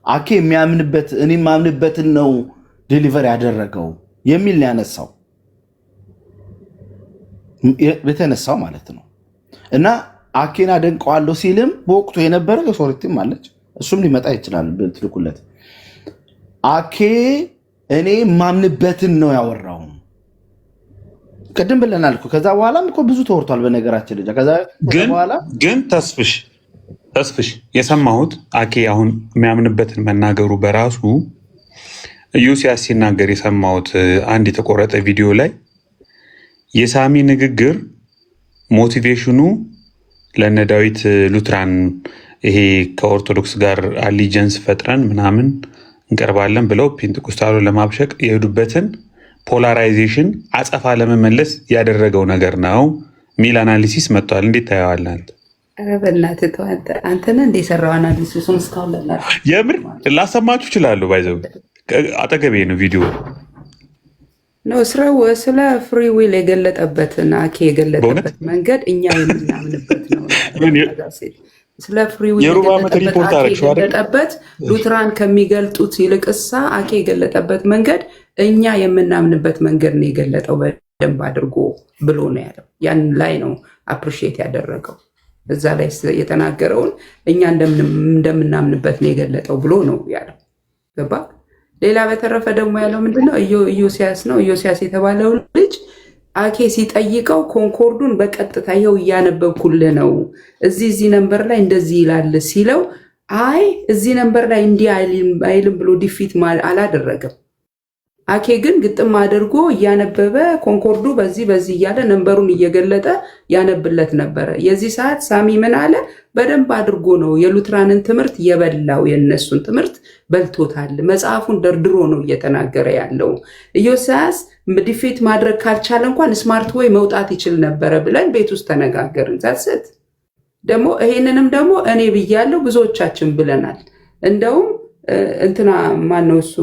አኬ የሚያምንበት እኔ ማምንበትን ነው ዴሊቨር ያደረገው የሚል ያነሳው በተነሳው ማለት ነው። እና አኬን አደንቀዋለሁ ሲልም በወቅቱ የነበረው ሶሪቲም አለች፣ እሱም ሊመጣ ይችላል ብትልኩለት። አኬ እኔ ማምንበትን ነው ያወራው ቅድም ብለናል እኮ። ከዛ በኋላም እኮ ብዙ ተወርቷል በነገራችን ልጅ። ከዛ በኋላ ግን ተስፍሽ የሰማሁት አኬ አሁን የሚያምንበትን መናገሩ በራሱ ኢዮስያስ ሲናገር የሰማሁት አንድ የተቆረጠ ቪዲዮ ላይ የሳሚ ንግግር ሞቲቬሽኑ ለነ ዳዊት ሉትራን ይሄ ከኦርቶዶክስ ጋር አሊጀንስ ፈጥረን ምናምን እንቀርባለን ብለው ፔንቴኮስታሉ ለማብሸቅ የሄዱበትን ፖላራይዜሽን አጸፋ ለመመለስ ያደረገው ነገር ነው ሚል አናሊሲስ መጥቷል። እንዴት ታየዋለህ? በእናትህ ተው አንተ ነህ እንደ የሰራው አናሊሲሱን እስካሁን የምር ላሰማችሁ እችላለሁ። ባይዘው አጠገቤ ነው ቪዲዮ ነው ስለ ፍሪ ዊል የገለጠበትን አኬ የገለጠበት መንገድ እኛ የምናምንበት ነው። ስለ ፍሪ ዊል የገለጠበት ሉትራን ከሚገልጡት ይልቅሳ አኬ የገለጠበት መንገድ እኛ የምናምንበት መንገድ ነው የገለጠው በደንብ አድርጎ ብሎ ነው ያለው። ያን ላይ ነው አፕሪሺየት ያደረገው። እዛ ላይ የተናገረውን እኛ እንደምናምንበት ነው የገለጠው ብሎ ነው ያለው። ገባ? ሌላ በተረፈ ደግሞ ያለው ምንድነው? ኢዮስያስ ነው። ኢዮስያስ የተባለው ልጅ አኬ ሲጠይቀው ኮንኮርዱን በቀጥታ ይኸው እያነበብኩልህ ነው፣ እዚህ ነንበር ላይ እንደዚህ ይላል ሲለው፣ አይ እዚህ ነንበር ላይ እንዲህ አይልም ብሎ ዲፊት አላደረገም። አኬ ግን ግጥም አድርጎ እያነበበ ኮንኮርዱ በዚህ እያለ ነንበሩን እየገለጠ ያነብለት ነበረ። የዚህ ሰዓት ሳሚ ምን አለ? በደንብ አድርጎ ነው የሉትራንን ትምህርት የበላው፣ የነሱን ትምህርት በልቶታል። መጽሐፉን ደርድሮ ነው እየተናገረ ያለው። ኢዮስያስ ዲፌት ማድረግ ካልቻለ እንኳን ስማርት ወይ መውጣት ይችል ነበረ ብለን ቤት ውስጥ ተነጋገርን። ዛስት ደግሞ ይሄንንም ደግሞ እኔ ብያለሁ፣ ብዙዎቻችን ብለናል። እንደውም እንትና ማነው እሱ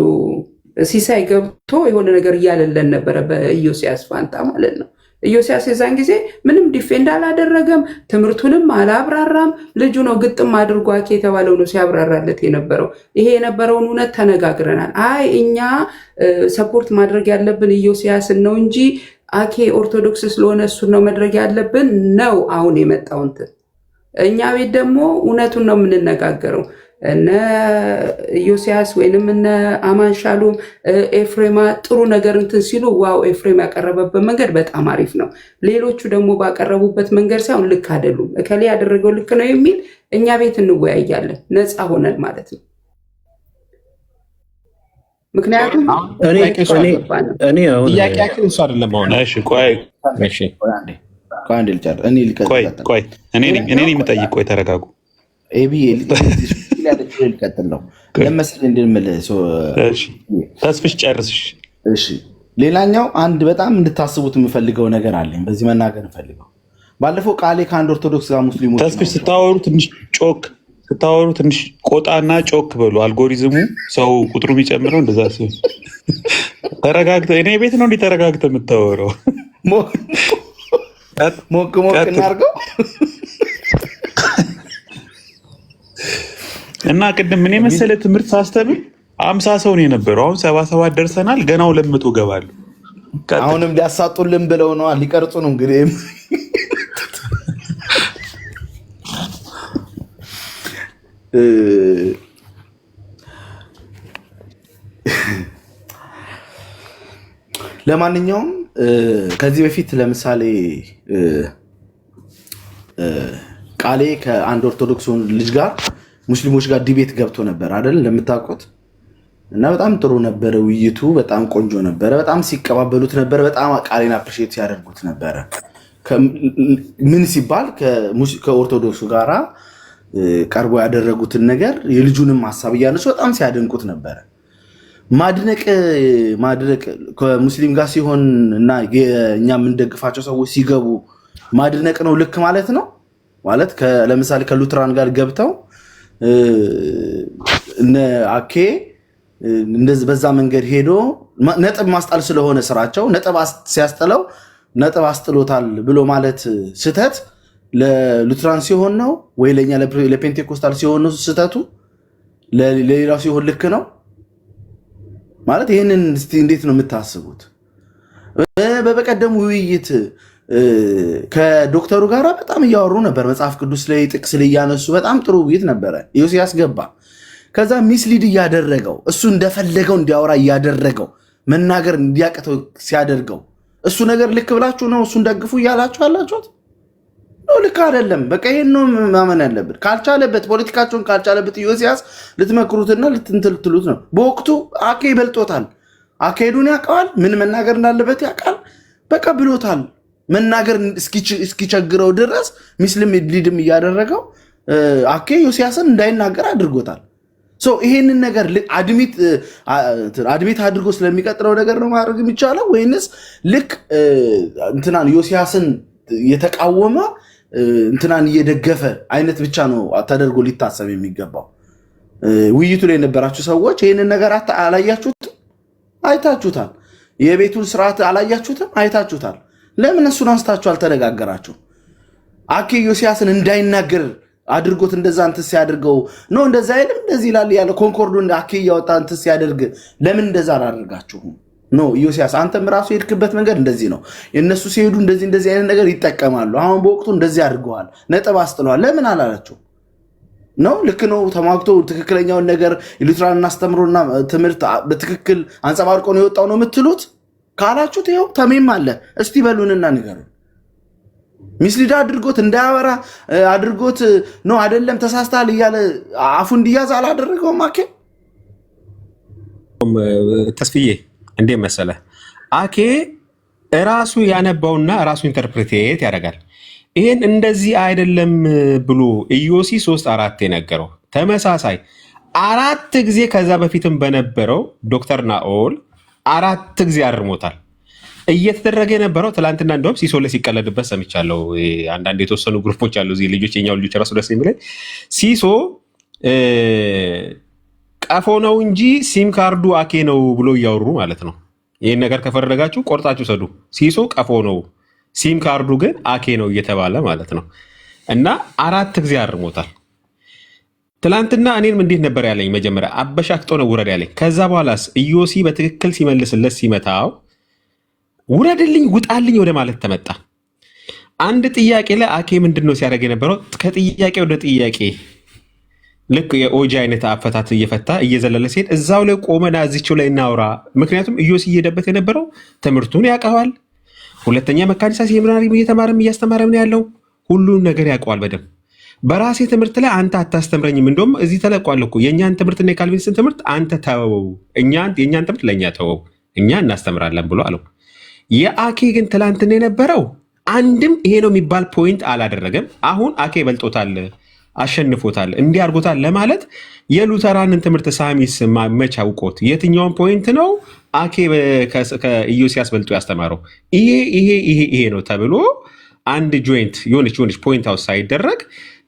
ሲሳይ ገብቶ የሆነ ነገር እያለለን ነበረ በኢዮስያስ ፋንታ ማለት ነው። ኢዮስያስ የዛን ጊዜ ምንም ዲፌንድ አላደረገም፣ ትምህርቱንም አላብራራም። ልጁ ነው ግጥም አድርጎ አኬ የተባለው ነው ሲያብራራለት የነበረው። ይሄ የነበረውን እውነት ተነጋግረናል። አይ እኛ ሰፖርት ማድረግ ያለብን ኢዮስያስን ነው እንጂ አኬ ኦርቶዶክስ ስለሆነ እሱን ነው መድረግ ያለብን ነው አሁን የመጣው እንትን። እኛ ቤት ደግሞ እውነቱን ነው የምንነጋገረው። እነ ኢዮስያስ ወይንም እነ አማን ሻሎም ኤፍሬማ ጥሩ ነገር እንትን ሲሉ ዋው ኤፍሬም ያቀረበበት መንገድ በጣም አሪፍ ነው። ሌሎቹ ደግሞ ባቀረቡበት መንገድ ሳይሆን ልክ አይደሉም፣ እከሌ ያደረገው ልክ ነው የሚል እኛ ቤት እንወያያለን፣ ነፃ ሆነን ማለት ነው። ምክንያቱም ጥያቄያችን እሱ አይደለም። እኔ የምጠይቅ ቆይ ተረጋጉ። ሊቀጥል ነው ለመሰል እንድንመለስ ተስፍሽ ጨርስሽ። እሺ ሌላኛው አንድ በጣም እንድታስቡት የምፈልገው ነገር አለኝ፣ በዚህ መናገር እንፈልገው። ባለፈው ቃሌ ከአንድ ኦርቶዶክስ ጋር ሙስሊሞች ተስፍሽ ስታወሩ ትንሽ ቆጣና ጮክ በሉ። አልጎሪዝሙ ሰው ቁጥሩ የሚጨምረው እንደዛ ሲሆን ተረጋግተህ እኔ ቤት ነው እንዲህ ተረጋግተህ የምታወራው። ሞቅ እናድርገው እና ቅድም ምን የመሰለ ትምህርት ሳስተምር 50 ሰው ነው የነበረው። አሁን 77 ደርሰናል። ገና 200 ገባሉ። አሁንም ሊያሳጡልን ብለው ነው ሊቀርጹ ነው እንግዲህ። ለማንኛውም ከዚህ በፊት ለምሳሌ ቃሌ ከአንድ ኦርቶዶክስ ልጅ ጋር ሙስሊሞች ጋር ዲቤት ገብቶ ነበር አይደል? እንደምታውቁት እና በጣም ጥሩ ነበረ ውይይቱ። በጣም ቆንጆ ነበረ። በጣም ሲቀባበሉት ነበረ። በጣም ቃሌን አፕሪሼት ሲያደርጉት ነበረ። ምን ሲባል ከኦርቶዶክሱ ጋራ ቀርቦ ያደረጉትን ነገር የልጁንም ሀሳብ እያነሱ በጣም ሲያደንቁት ነበረ። ማድነቅ ከሙስሊም ጋር ሲሆን እና እኛ የምንደግፋቸው ሰዎች ሲገቡ ማድነቅ ነው ልክ ማለት ነው ማለት ለምሳሌ ከሉትራን ጋር ገብተው እነ አኬ እንደዚህ በዛ መንገድ ሄዶ ነጥብ ማስጣል ስለሆነ ስራቸው ነጥብ ሲያስጥለው ነጥብ አስጥሎታል ብሎ ማለት ስህተት ለሉትራን ሲሆን ነው ወይ ለኛ ለፔንቴኮስታል ሲሆን ነው ስህተቱ ለሌላው ሲሆን ልክ ነው ማለት ይሄንን እስቲ እንዴት ነው የምታስቡት? በበቀደም ውይይት ከዶክተሩ ጋር በጣም እያወሩ ነበር። መጽሐፍ ቅዱስ ላይ ጥቅስ ላይ ያነሱ በጣም ጥሩ ውይይት ነበረ። ኢዮስያስ ገባ። ከዛ ሚስሊድ እያደረገው እሱ እንደፈለገው እንዲያወራ እያደረገው መናገር እንዲያቅተው ሲያደርገው እሱ ነገር ልክ ብላችሁ ነው እሱን ደግፉ እያላችሁ አላችሁት ነው? ልክ አይደለም። በቃ ይሄን ነው ማመን ያለብን። ካልቻለበት ፖለቲካቸውን ካልቻለበት ኢዮስያስ ልትመክሩትና ልትንትሉት ነው። በወቅቱ አኬ ይበልጦታል። አካሄዱን ያውቀዋል። ምን መናገር እንዳለበት ያውቃል። በቃ ብሎታል። መናገር እስኪቸግረው ድረስ ሚስልም ሊድም እያደረገው አኬ ኢዮስያስን እንዳይናገር አድርጎታል። ይሄንን ነገር አድሚት አድርጎ ስለሚቀጥለው ነገር ነው ማድረግ የሚቻለው ወይንስ ልክ እንትናን ኢዮስያስን የተቃወመ እንትናን እየደገፈ አይነት ብቻ ነው ተደርጎ ሊታሰብ የሚገባው? ውይይቱ ላይ የነበራችሁ ሰዎች ይሄንን ነገር አላያችሁትም? አይታችሁታል። የቤቱን ስርዓት አላያችሁትም? አይታችሁታል። ለምን እሱን አንስታችሁ አልተነጋገራችሁ? አኬ ኢዮስያስን እንዳይናገር አድርጎት እንደዛ እንትን ሲያደርገው ነው እንደዛ አይልም እንደዚህ ይላል ያለ ኮንኮርዱን አኬ ያወጣ እንትን ሲያደርግ ለምን እንደዛ አላደርጋችሁም? ነው ኢዮስያስ አንተም ራሱ የሄድክበት መንገድ እንደዚህ ነው። የነሱ ሲሄዱ እንደዚህ አይነት ነገር ይጠቀማሉ። አሁን በወቅቱ እንደዚህ አድርገዋል፣ ነጥብ አስጥለዋል። ለምን አላላችሁ? ነው ልክ ነው ተማግቶ ትክክለኛውን ነገር ኢሉትራን እናስተምሮና ትምህርት በትክክል አንጸባርቆ ነው የወጣው ነው የምትሉት? ካላችሁት ይኸው ተሜም አለ። እስቲ በሉንና ንገሩን። ሚስሊድ አድርጎት እንዳያወራ አድርጎት ነው አይደለም ተሳስተሃል እያለ አፉ እንዲያዝ አላደረገውም። አኬ ተስፍዬ እንዴ መሰለ አኬ ራሱ ያነባውና ራሱ ኢንተርፕሬት ያደርጋል። ይሄን እንደዚህ አይደለም ብሎ ኢዮሲ 3-4 የነገረው ተመሳሳይ 4 ጊዜ ከዛ በፊትም በነበረው ዶክተር ናኦል 4 ጊዜ አርሞታል። እየተደረገ የነበረው ትላንትና እንደውም ሲሶ ላይ ሲቀለድበት ሰምቻለሁ። አንዳንድ የተወሰኑ ግሩፖች አሉ እዚህ ልጆች የኛው ልጆች ራሱ ደስ የሚለኝ ሲሶ ቀፎ ነው እንጂ ሲም ካርዱ አኬ ነው ብሎ እያወሩ ማለት ነው። ይህን ነገር ከፈረጋችሁ ቆርጣችሁ ሰዱ። ሲሶ ቀፎ ነው፣ ሲም ካርዱ ግን አኬ ነው እየተባለ ማለት ነው። እና 4 ጊዜ አርሞታል። ትላንትና እኔም እንዴት ነበር ያለኝ? መጀመሪያ አበሻክጦ ነው ውረድ ያለኝ። ከዛ በኋላስ ኢዮሲ በትክክል ሲመልስለት ሲመታው ውረድልኝ ውጣልኝ ወደ ማለት ተመጣ። አንድ ጥያቄ ላይ አኬ ምንድን ነው ሲያደርግ የነበረው? ከጥያቄ ወደ ጥያቄ ልክ የኦጂ አይነት አፈታት እየፈታ እየዘለለ ሲሄድ እዛው ላይ ቆመና እዚችው ላይ እናውራ። ምክንያቱም ኢዮሲ እየሄደበት የነበረው ትምህርቱን ያውቀዋል። ሁለተኛ መካኒሳ ሴሚናሪ እየተማረም እያስተማረም ነው ያለው። ሁሉን ነገር ያውቀዋል በደንብ። በራሴ ትምህርት ላይ አንተ አታስተምረኝም፣ እንደውም እዚህ ተለቋል እኮ የእኛን ትምህርትና የካልቪኒስትን ትምህርት አንተ ተወው፣ የእኛን ትምህርት ለእኛ ተወው፣ እኛ እናስተምራለን ብሎ አለው። የአኬ ግን ትላንትና የነበረው አንድም ይሄ ነው የሚባል ፖይንት አላደረገም። አሁን አኬ በልጦታል፣ አሸንፎታል፣ እንዲህ አድርጎታል ለማለት የሉተራንን ትምህርት ሳሚስ መች አውቆት የትኛውን ፖይንት ነው አኬ ከኢዮስያስ በልጦ ያስተማረው? ይሄ ነው ተብሎ አንድ ጆይንት የሆነች ፖይንት አውት ሳይደረግ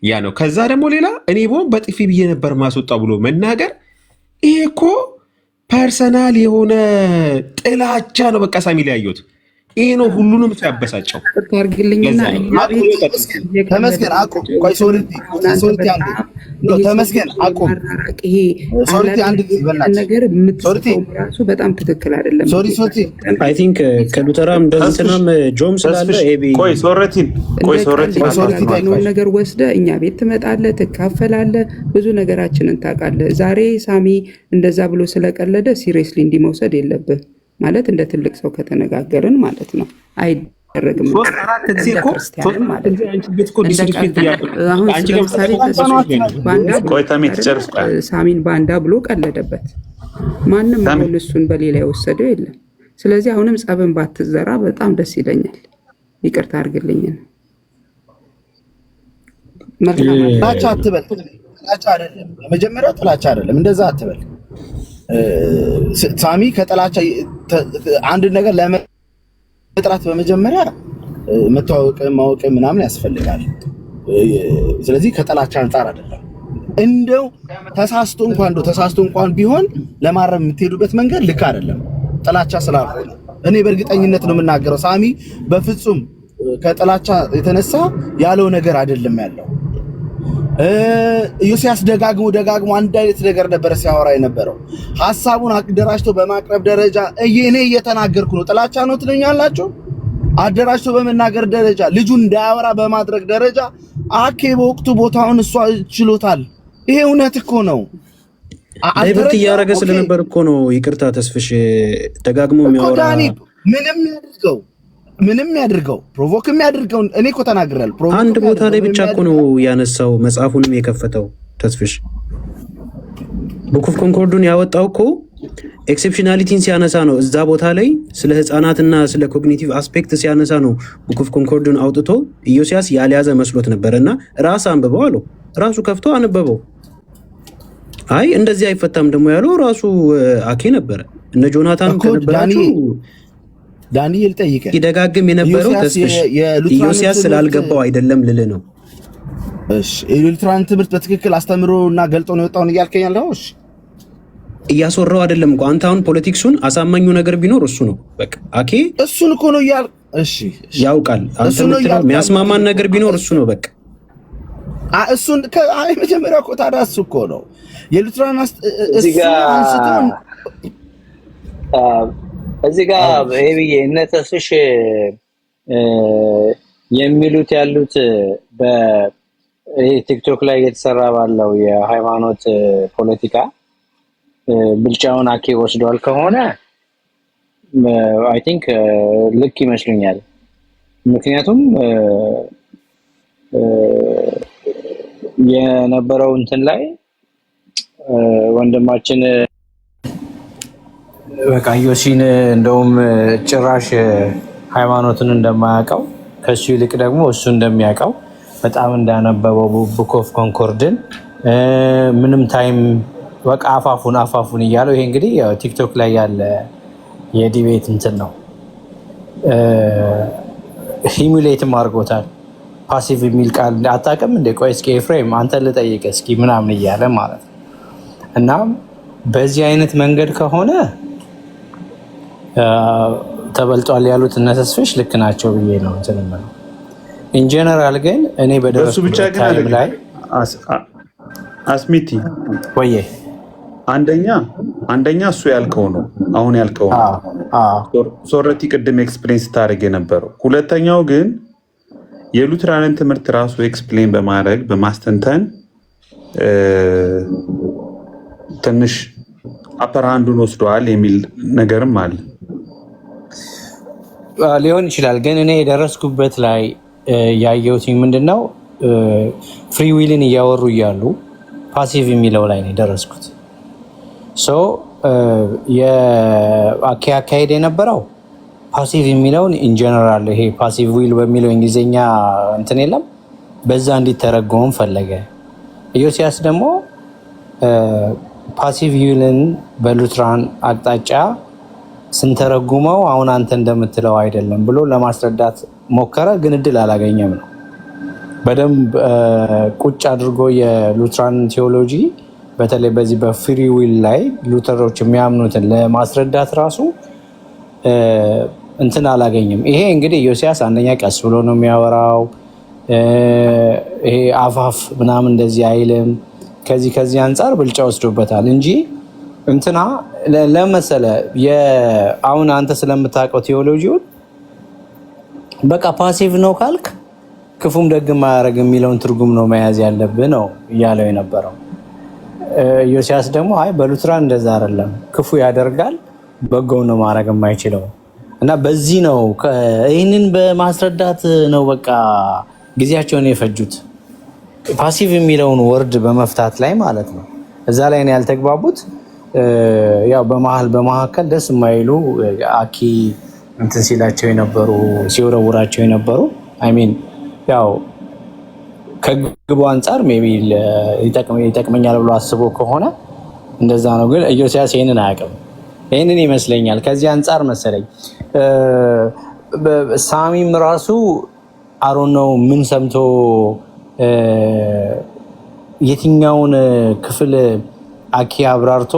ያ ነው። ከዛ ደግሞ ሌላ እኔ ቦም በጥፊ ብዬ ነበር ማስወጣው ብሎ መናገር፣ ይሄ እኮ ፐርሰናል የሆነ ጥላቻ ነው። በቃ ሳሚ ላይ ያየሁት ይሄ ነው። ሁሉንም ሲያበሳጨው ተመስገን አቁም። ቆይ ሶሪቲ አንድ ነገር የምትሰጠው ራሱ በጣም ትክክል አይደለም። አይ ቲንክ ከሉተራም እንደዚህናም ጆም ስላለ ቆይ ነገር ወስደ እኛ ቤት ትመጣለህ፣ ትካፈላለህ፣ ብዙ ነገራችንን ታውቃለህ። ዛሬ ሳሚ እንደዛ ብሎ ስለቀለደ ሲሪየስሊ እንዲመውሰድ የለብህ ማለት እንደ ትልቅ ሰው ከተነጋገርን ማለት ነው። አይደረግም። ሳሚን ባንዳ ብሎ ቀለደበት። ማንም አሁን እሱን በሌላ የወሰደው የለም። ስለዚህ አሁንም ጸብን ባትዘራ በጣም ደስ ይለኛል። ይቅርታ አድርግልኝ። ጥላቻ አትበል። ጥላቻ አይደለም፣ መጀመሪያው ጥላቻ አይደለም። እንደዛ አትበል ሳሚ። ከጥላቻ አንድ ነገር ለመጥራት በመጀመሪያ መተዋወቅ ማወቅ ምናምን ያስፈልጋል። ስለዚህ ከጥላቻ አንጻር አይደለም። እንደው ተሳስቶ እንኳን ቢሆን ለማረም የምትሄዱበት መንገድ ልክ አይደለም። ጥላቻ ስላልሆነ እኔ በእርግጠኝነት ነው የምናገረው። ሳሚ በፍጹም ከጥላቻ የተነሳ ያለው ነገር አይደለም ያለው። ኢዮስያስ ደጋግሞ አንድ አይነት ነገር ነበር ሲያወራ የነበረው። ሐሳቡን አደራጅቶ በማቅረብ ደረጃ እኔ እየተናገርኩ ነው። ጥላቻ ነው ትለኛላችሁ? አደራጅቶ በመናገር ደረጃ ልጁን እንዳያወራ በማድረግ ደረጃ አኬ በወቅቱ ቦታውን እሷ ችሎታል። ይሄ እውነት እኮ ነው። ዳይቨርት እያደረገ ስለነበር እኮ ነው። ይቅርታ ተስፍሽ ደጋግሞ የሚያወራ ምንም ያድርገው ፕሮቮክ የሚያድርገው እኔ እኮ ተናግሬያለሁ። አንድ ቦታ ላይ ብቻ እኮ ነው ያነሳው፣ መጽሐፉንም የከፈተው ተስፍሽ ቡክ ኦፍ ኮንኮርዱን ያወጣው እኮ ኤክሴፕሽናሊቲን ሲያነሳ ነው። እዛ ቦታ ላይ ስለ ህፃናትና ስለ ኮግኒቲቭ አስፔክት ሲያነሳ ነው ቡክ ኦፍ ኮንኮርዱን አውጥቶ ኢዮስያስ ያልያዘ መስሎት ነበር እና ራስ አንብበው አለው። ራሱ ከፍቶ አነበበው። አይ እንደዚህ አይፈታም ደግሞ ያለው ራሱ አኬ ነበረ። እነ ጆናታን ከነበራችሁ ዳንኤል ጠይቀ ይደጋግም የነበረው ተስፍሽ ኢዮስያስ ስላልገባው አይደለም ልል ነው። እሺ የሉትራን ትምህርት በትክክል አስተምሮ እና ገልጦ ነው የወጣውን እያልከኝ ያለው? እሺ እያስወራው አይደለም እኮ አንተ አሁን ፖለቲክሱን አሳማኙ ነገር ቢኖር እሱ ነው። በቃ አኬ እሱን እኮ ነው ያል። እሺ ያውቃል። አንተ የምትለው የሚያስማማን ነገር ቢኖር እሱ ነው። በቃ እሱን ከአይ መጀመሪያ እኮ ታዲያ እሱ እኮ ነው የሉትራን እዚህ ጋር ይሄ እነ ተስፍሽ የሚሉት ያሉት በቲክቶክ ላይ እየተሰራ ባለው የሃይማኖት ፖለቲካ ብልጫውን አኬ ወስዷል ከሆነ አይ ቲንክ ልክ ይመስሉኛል። ምክንያቱም የነበረው እንትን ላይ ወንድማችን በቃ ዮሲን እንደውም ጭራሽ ሃይማኖትን እንደማያውቀው ከሱ ይልቅ ደግሞ እሱ እንደሚያውቀው በጣም እንዳነበበው ቡክ ኦፍ ኮንኮርድን ምንም ታይም በቃ አፋፉን እያለው ይሄ እንግዲህ ያው ቲክቶክ ላይ ያለ የዲቤት እንትን ነው። ሂሙሌትም አድርጎታል። ፓሲቭ የሚል ቃል አታውቅም እንደ ቆይ እስኪ ኤፍሬም አንተ ልጠይቅ እስኪ ምናምን እያለ ማለት ነው። እና በዚህ አይነት መንገድ ከሆነ ተበልጧል ያሉት እነ ተስፍሽ ልክ ናቸው ብዬ ነው እንትን የምለው። ኢን ጀነራል ግን እኔ በደረሱበት ታይም ላይ አስሚቲ ወዬ አንደኛ እሱ ያልከው ነው፣ አሁን ያልከው ነው ሶረቲ ቅድም ኤክስፕሌን ስታደርግ የነበረው። ሁለተኛው ግን የሉትራንን ትምህርት ራሱ ኤክስፕሌን በማድረግ በማስተንተን ትንሽ አፐራንዱን ወስደዋል የሚል ነገርም አለ። ሊሆን ይችላል። ግን እኔ የደረስኩበት ላይ ያየሁት ምንድነው ፍሪ ዊልን እያወሩ እያሉ ፓሲቭ የሚለው ላይ ነው የደረስኩት። አካሄድ የነበረው ፓሲቭ የሚለውን ኢንጀነራል ይሄ ፓሲቭ ዊል በሚለው እንግሊዝኛ እንትን የለም በዛ እንዲተረጎም ፈለገ። ኢዮስያስ ደግሞ ፓሲቭ ዊልን በሉትራን አቅጣጫ ስንተረጉመው አሁን አንተ እንደምትለው አይደለም ብሎ ለማስረዳት ሞከረ፣ ግን እድል አላገኘም ነው። በደንብ ቁጭ አድርጎ የሉትራን ቴዎሎጂ በተለይ በዚህ በፍሪ ዊል ላይ ሉተሮች የሚያምኑትን ለማስረዳት ራሱ እንትን አላገኝም። ይሄ እንግዲህ ኢዮስያስ አንደኛ ቀስ ብሎ ነው የሚያወራው። ይሄ አፋፍ ምናምን እንደዚህ አይልም። ከዚህ አንጻር ብልጫ ወስዶበታል እንጂ እንትና ለመሰለ አሁን አንተ ስለምታውቀው ቴዎሎጂውን በቃ ፓሲቭ ነው ካልክ ክፉም ደግም ማያደርግ የሚለውን ትርጉም ነው መያዝ ያለብህ ነው እያለው የነበረው። ኢዮስያስ ደግሞ አይ በሉትራን እንደዛ አይደለም፣ ክፉ ያደርጋል በጎው ነው ማድረግ የማይችለው እና በዚህ ነው ይህንን በማስረዳት ነው በቃ ጊዜያቸውን የፈጁት ፓሲቭ የሚለውን ወርድ በመፍታት ላይ ማለት ነው። እዛ ላይ ነው ያልተግባቡት። ያው በመሀከል ደስ የማይሉ አኪ እንትን ሲላቸው የነበሩ ሲወረውራቸው የነበሩ አይሚን ያው ከግቡ አንጻር ሜቢ ይጠቅመኛል ብሎ አስቦ ከሆነ እንደዛ ነው። ግን ኢዮስያስ ይሄንን አያውቅም። ይሄንን ይመስለኛል ከዚህ አንጻር መሰለኝ ሳሚም ራሱ አሮን ነው ምን ሰምቶ የትኛውን ክፍል አኪ አብራርቶ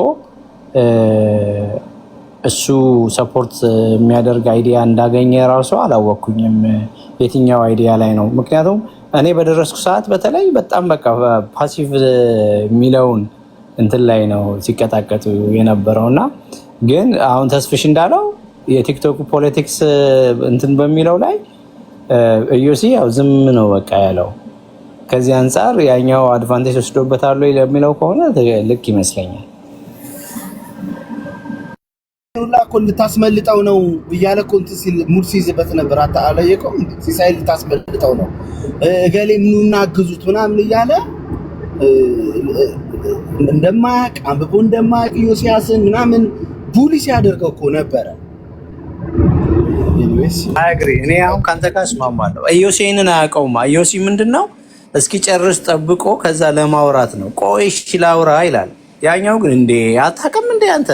እሱ ሰፖርት የሚያደርግ አይዲያ እንዳገኘ ራሱ አላወቅኩኝም የትኛው አይዲያ ላይ ነው። ምክንያቱም እኔ በደረስኩ ሰዓት በተለይ በጣም በቃ ፓሲቭ የሚለውን እንትን ላይ ነው ሲቀጣቀጡ የነበረውና ግን አሁን ተስፍሽ እንዳለው የቲክቶክ ፖለቲክስ እንትን በሚለው ላይ ኢዮሲ ያው ዝም ነው በቃ ያለው። ከዚህ አንጻር ያኛው አድቫንቴጅ ወስዶበታል ለሚለው ከሆነ ልክ ይመስለኛል። ሁላ እኮ ልታስመልጠው ነው እያለ እኮ እንትን ሲል ሙድ ሲይዝበት ነበር። አላየቀው ሲሳይል ልታስመልጠው ነው እገሌ ምኑና አግዙት ምናምን እያለ እንደማያውቅ አንብቦ እንደማያውቅ ኢዮስያስን ምናምን ቡሊ ሲያደርገው እኮ ነበረ። አግሪ እኔ አሁን ካንተ ጋር እስማማለሁ። ኢዮሲንን አያውቀውም። ኢዮሲ ምንድነው እስኪ ጨርስ ጠብቆ ከዛ ለማውራት ነው። ቆይ እሺ ላውራ ይላል። ያኛው ግን እንዴ አታውቅም እንዴ አንተ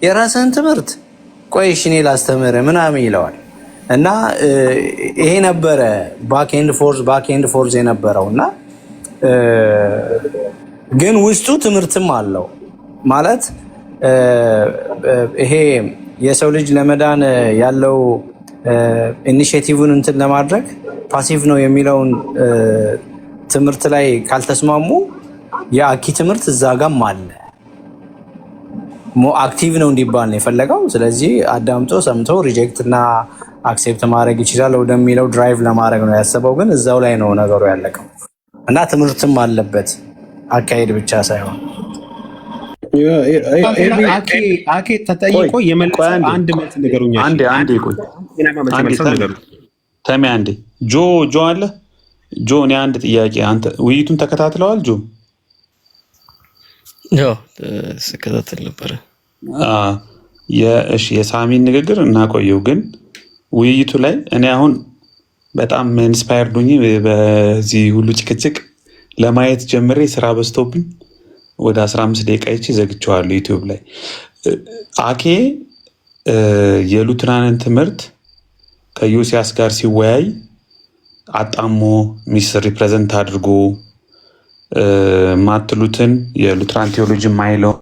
የራስህን ትምህርት ቆይ እሺ እኔ ላስተምርህ ምናምን ይለዋል። እና ይሄ ነበረ ባክ ኤንድ ፎርዝ የነበረውና ግን ውስጡ ትምህርትም አለው ማለት ይሄ የሰው ልጅ ለመዳን ያለው ኢኒሺዬቲቭን እንትን ለማድረግ ፓሲቭ ነው የሚለውን ትምህርት ላይ ካልተስማሙ የአኪ ትምህርት እዛ ጋም አለ አክቲቭ ነው እንዲባል ነው የፈለገው። ስለዚህ አዳምጦ ሰምቶ ሪጀክት እና አክሴፕት ማድረግ ይችላል ወደሚለው ድራይቭ ለማድረግ ነው ያሰበው። ግን እዛው ላይ ነው ነገሩ ያለቀው እና ትምህርትም አለበት አካሄድ ብቻ ሳይሆን አኬ ተጠይቆ የመለሰ አንድ መልስ ንገሩኝ። አንዴ ቆይ ተሚ አንዴ ጆ አለ ጆ እኔ አንድ ጥያቄ አንተ ውይይቱን ተከታትለዋል ጆ? ያው ስከታተል ነበረ። የሳሚን ንግግር እናቆየው። ግን ውይይቱ ላይ እኔ አሁን በጣም ኢንስፓየርድ ሆኜ በዚህ ሁሉ ጭቅጭቅ ለማየት ጀምሬ ስራ በዝቶብኝ ወደ 15 ደቂቃ ይቺ ዘግቼዋለሁ ዩቲዩብ ላይ። አኬ የሉትራንን ትምህርት ከኢዮስያስ ጋር ሲወያይ አጣሞ ሚስ ሪፕሬዘንት አድርጎ ማትሉትን የሉትራን ቴዎሎጂ ማይለውን